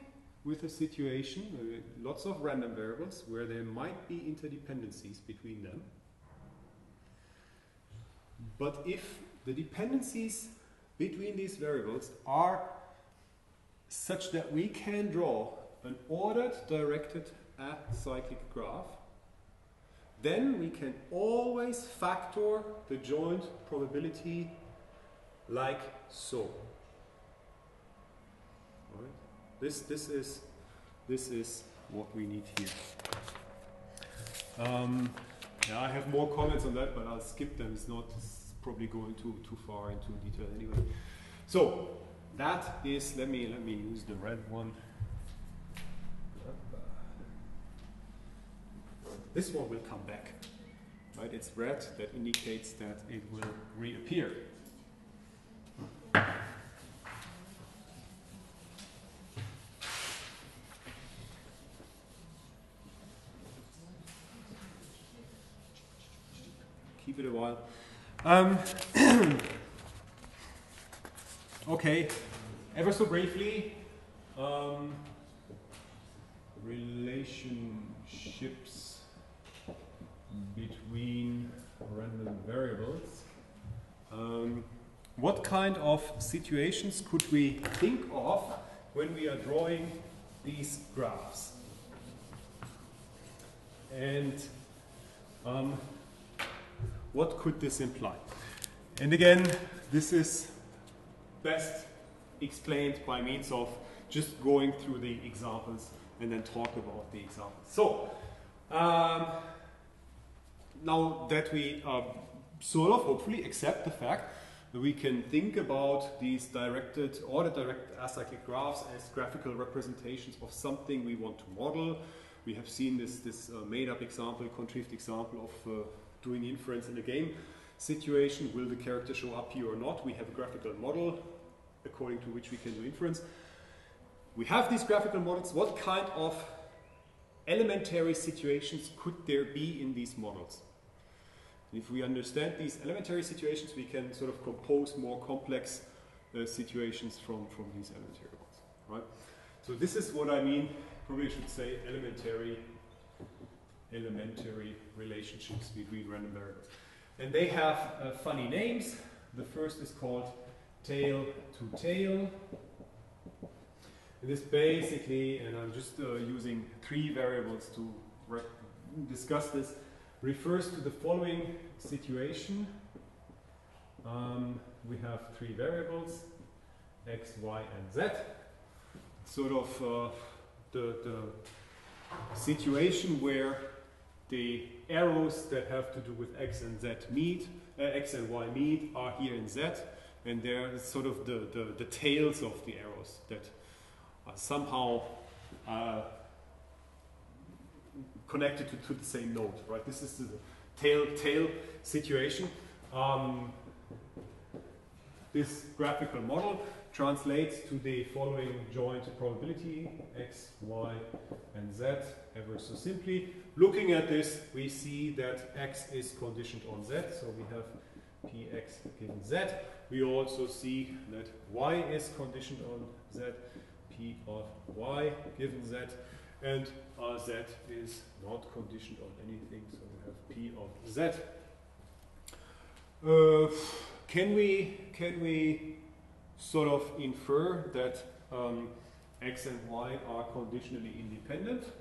with a situation with lots of random variables where there might be interdependencies between them, but if the dependencies between these variables are such that we can draw an ordered, directed, acyclic graph, then we can always factor the joint probability like so. All right? This is what we need here. Yeah, I have more comments on that, but I'll skip them. It's probably going too far into detail anyway. So that is, let me use the red one. This one will come back. Right? It's red, that indicates that it will reappear. Keep it a while. Okay, ever so briefly, relationships between random variables. What kind of situations could we think of when we are drawing these graphs? And what could this imply? And again, this is best explained by means of just going through the examples and then talk about the examples. So, now that we sort of hopefully accept the fact that we can think about these directed or the directed acyclic graphs as graphical representations of something we want to model. We have seen this made-up example, contrived example of doing inference in a game situation. Will the character show up here or not? We have a graphical model according to which we can do inference. We have these graphical models. What kind of elementary situations could there be in these models? If we understand these elementary situations, we can sort of compose more complex situations from these elementary ones, right? So this is what I mean. Probably I should say elementary relationships between random variables. And they have funny names. The first is called tail to tail. And this basically, and I'm just using 3 variables to discuss this, refers to the following situation. We have 3 variables, x, y, and z. Sort of the situation where the arrows that have to do with x and z meet, x and y meet, are here in z, and they're sort of the tails of the arrows that are somehow connected to the same node, right? This is the tail situation. This graphical model translates to the following joint probability, x, y, and z, ever so simply. Looking at this, we see that x is conditioned on z, so we have px given z. We also see that y is conditioned on z, p of y given z, and z is not conditioned on anything, so we have p of z. Can we sort of infer that x and y are conditionally independent?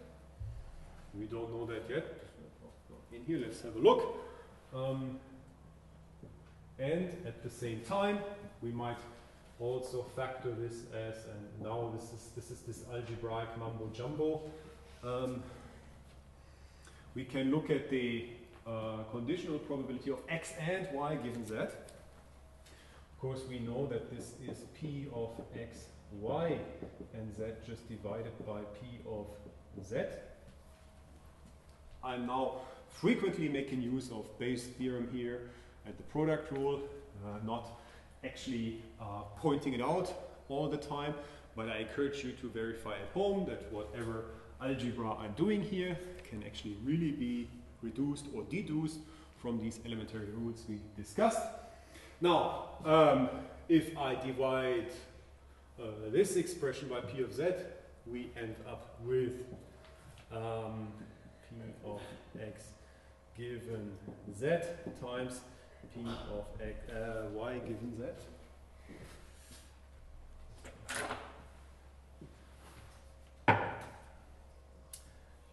We don't know that yet. In here, let's have a look. And at the same time, we might also factor this as, and now this is this algebraic mumbo jumbo. We can look at the conditional probability of x and y given z. Of course, we know that this is P of x, y, and z just divided by P of z. I'm now frequently making use of Bayes' theorem here and the product rule, not actually pointing it out all the time, but I encourage you to verify at home that whatever algebra I'm doing here can actually really be reduced or deduced from these elementary rules we discussed. Now, if I divide this expression by P of z, we end up with P of x given z times P of x, y given z.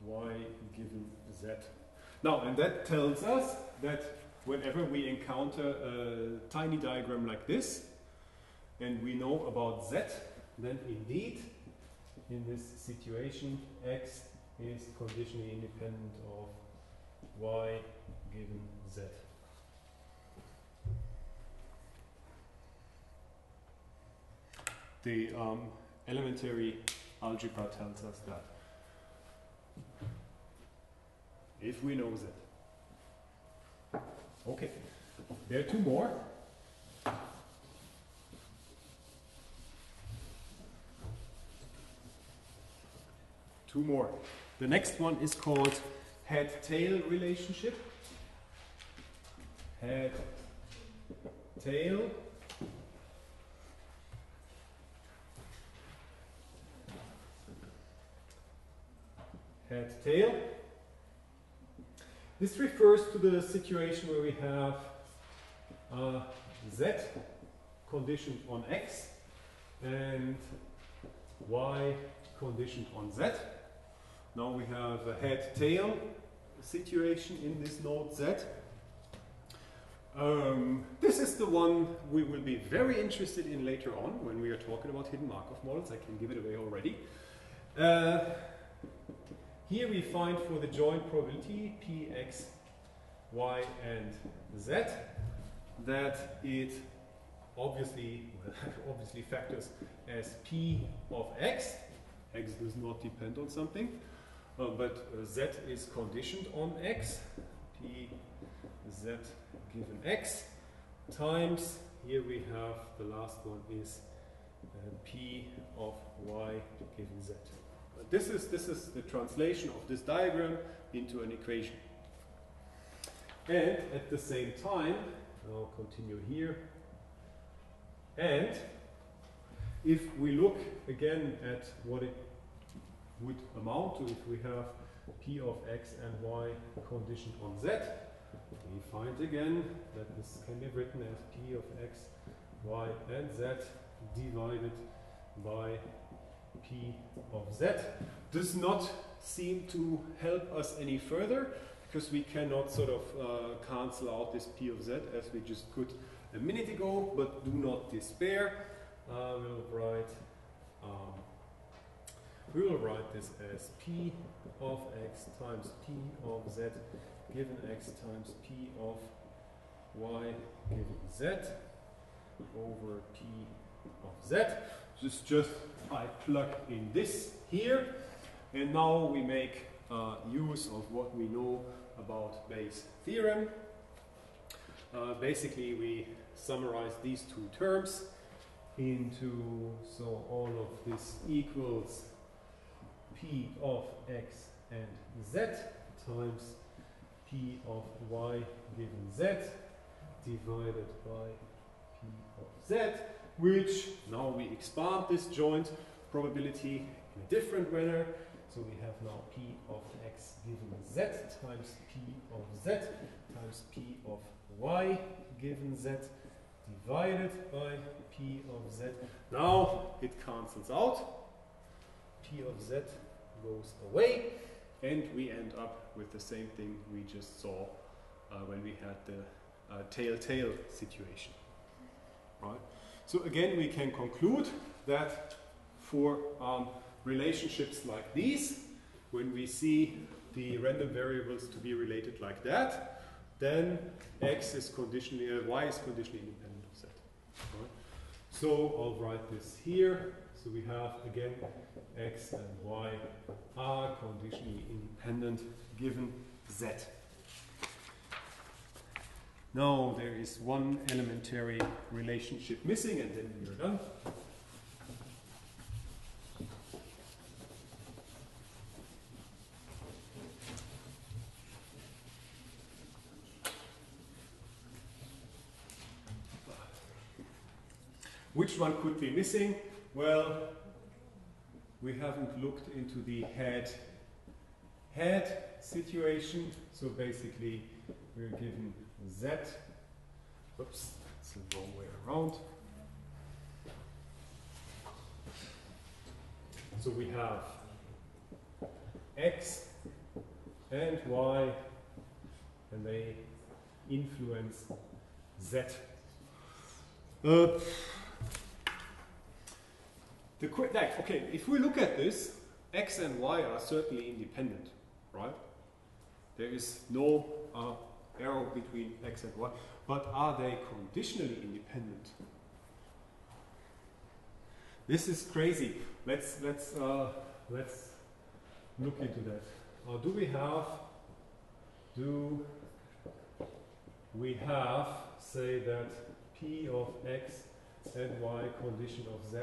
Y given z. Now, and that tells us that whenever we encounter a tiny diagram like this, and we know about z, then indeed, in this situation, x is conditionally independent of y given z. The elementary algebra tells us that. If we know z. Okay, there are two more. Two more. The next one is called head-tail relationship. Head-tail. Head-tail. This refers to the situation where we have z conditioned on x and y conditioned on z. Now we have a head-tail situation in this node z. This is the one we will be very interested in later on when we are talking about hidden Markov models. I can give it away already. Here we find for the joint probability p, x, y, and z that it obviously factors as p of x. X does not depend on something, but z is conditioned on x. P z given x times, here we have the last one is p of y given z. This is the translation of this diagram into an equation. And at the same time, I'll continue here. And if we look again at what it would amount to if we have p of x and y conditioned on z, we find again that this can be written as p of x, y, and z divided by p of z. Does not seem to help us any further because we cannot sort of cancel out this p of z as we just could a minute ago, but do not despair. We will write this as p of x times p of z given x times p of y given z over p of z. This is just, I plug in this here, and now we make use of what we know about Bayes' theorem. Basically, we summarize these two terms into, so all of this equals p of x and z times p of y given z divided by p of z, which now we expand this joint probability in a different manner. So we have now p of x given z times p of z times p of y given z divided by p of z. Now it cancels out. P of z goes away, and we end up with the same thing we just saw when we had the tail-tail situation. Right? So again, we can conclude that for relationships like these, when we see the random variables to be related like that, then x is conditionally, y is conditionally independent of z. Right? So I'll write this here. So we have again x and y are conditionally independent given z. Now there is one elementary relationship missing and then we are done. Which one could be missing? Well, we haven't looked into the head situation. So basically, we're given z. Oops, it's the wrong way around. So we have x and y, and they influence z. Okay, if we look at this, x and y are certainly independent, right? There is no arrow between x and y, but are they conditionally independent? This is crazy. Let's look into that. Do we have say that p of x and y condition of z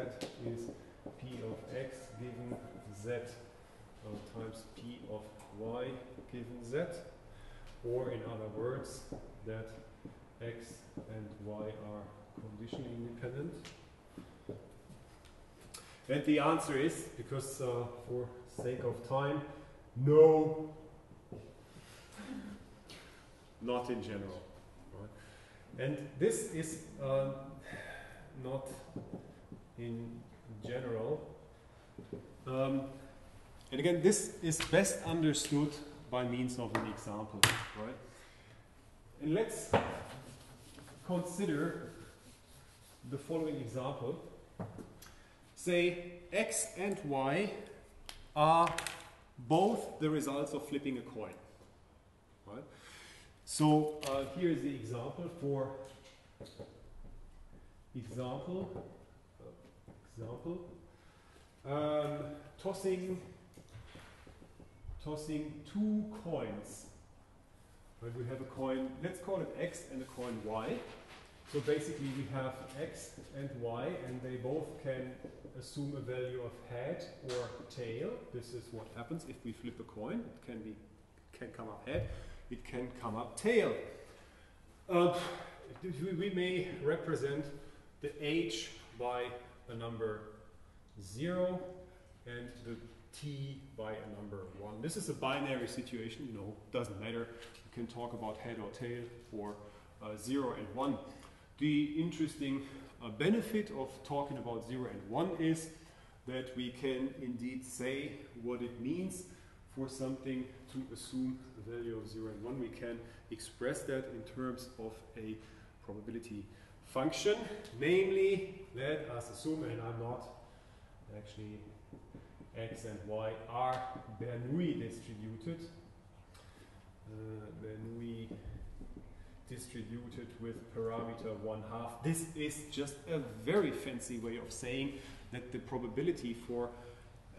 is p of x given z times p of y given z, or in other words that x and y are conditionally independent? And the answer is, because for sake of time, no, not in general. Right? And this is not in general. And again, this is best understood by means of an example, right? And let's consider the following example. Say x and y are both the results of flipping a coin, right? So here is the example for tossing two coins. Right, we have a coin, let's call it x and a coin y. So basically we have x and y, and they both can assume a value of head or tail. This is what happens if we flip a coin. It can come up head, it can come up tail. We may represent the h by a number 0 and the t by a number 1. This is a binary situation, doesn't matter. You can talk about head or tail for 0 and 1. The interesting benefit of talking about 0 and 1 is that we can indeed say what it means for something to assume the value of 0 and 1. We can express that in terms of a probability function, namely, let us assume, and I'm not actually, x and y are Bernoulli distributed. Bernoulli distributed with parameter 1/2. This is just a very fancy way of saying that the probability for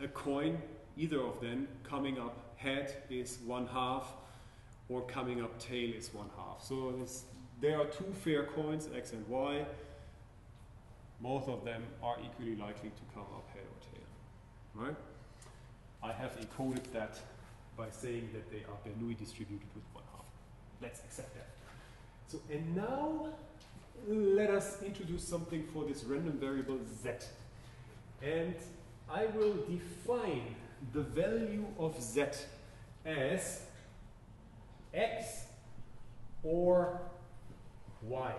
a coin, either of them, coming up head is 1/2 or coming up tail is 1/2. So there are two fair coins, x and y. Both of them are equally likely to come up head or tail. Right? I have encoded that by saying that they are Bernoulli distributed with 1/2. Let's accept that. So, and now let us introduce something for this random variable z. And I will define the value of z as x or y.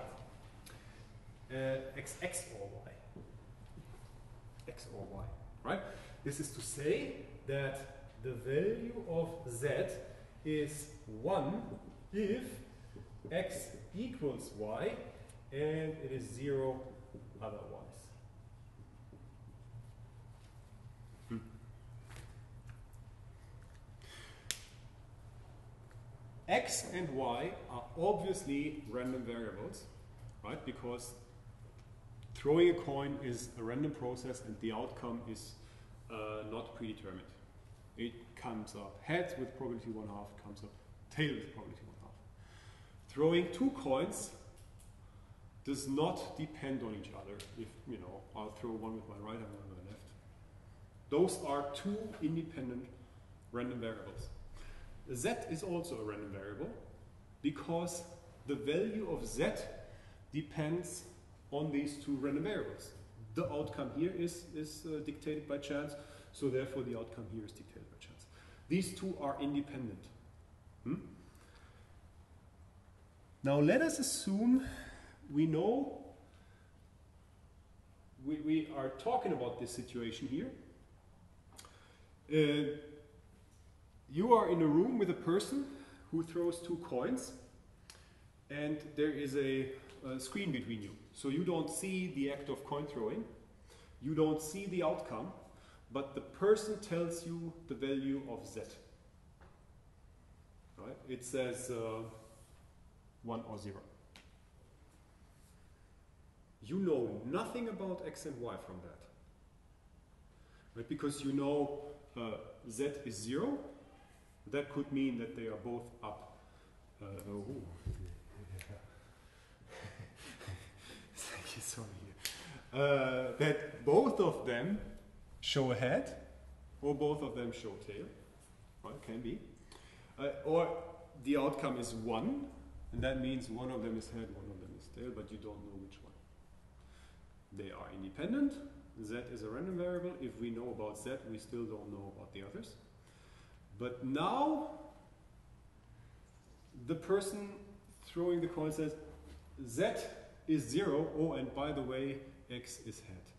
X or y. X or y, right? This is to say that the value of z is 1 if x equals y and it is 0 otherwise. X and y are obviously random variables, right? Because throwing a coin is a random process and the outcome is not predetermined. It comes up heads with probability 1/2, comes up tail with probability 1/2. Throwing two coins does not depend on each other. If, you know, I'll throw one with my right and one with my left. Those are two independent random variables. Z is also a random variable because the value of Z depends on these two random variables. The outcome here is dictated by chance, so therefore the outcome here is dictated by chance. These two are independent. Now let us assume we know, we are talking about this situation here. You are in a room with a person who throws two coins, and there is a screen between you. So you don't see the act of coin throwing, you don't see the outcome, but the person tells you the value of Z. Right? It says 1 or 0. You know nothing about X and Y from that. Right? Because you know Z is 0, that could mean that they are both up. Thank you, sorry. That both of them show a head, or both of them show tail. Right? Can be. Or the outcome is 1, and that means one of them is head, one of them is tail, but you don't know which one. They are independent. Z is a random variable. If we know about Z, we still don't know about the others. But now, the person throwing the coin says, Z is 0, oh, and by the way, X is head.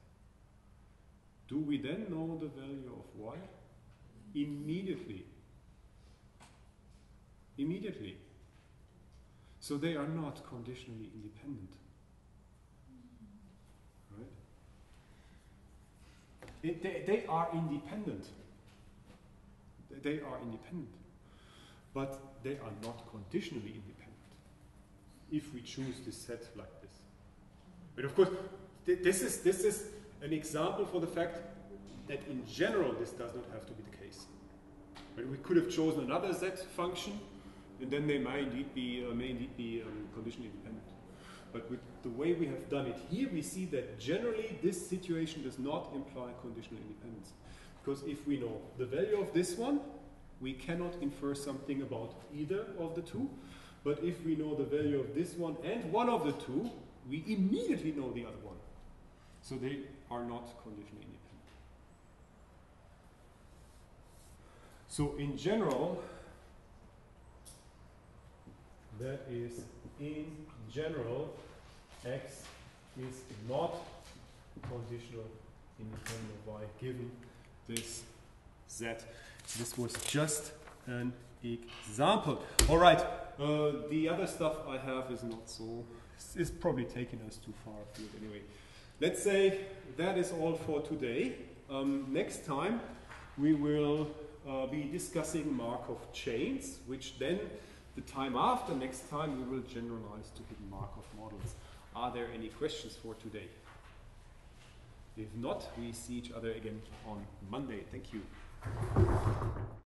Do we then know the value of Y? Immediately. Immediately. So they are not conditionally independent. Right? They are independent. They are independent. But they are not conditionally independent. If we choose this set like this. But of course, this is an example for the fact that in general this does not have to be the case. But we could have chosen another Z function, and then they may indeed be conditionally independent. But with the way we have done it here, we see that generally this situation does not imply conditional independence. Because if we know the value of this one, we cannot infer something about either of the two. But if we know the value of this one and one of the two, we immediately know the other one. So they are not conditionally independent. So in general, that is, in general, X is not conditional independent of Y given this Z. This was just an example. All right, the other stuff I have is not so, is probably taking us too far afield anyway. Let's say that is all for today. Next time we will be discussing Markov chains, which then the time after next time we will generalize to hidden Markov models. Are there any questions for today? If not, we see each other again on Monday. Thank you.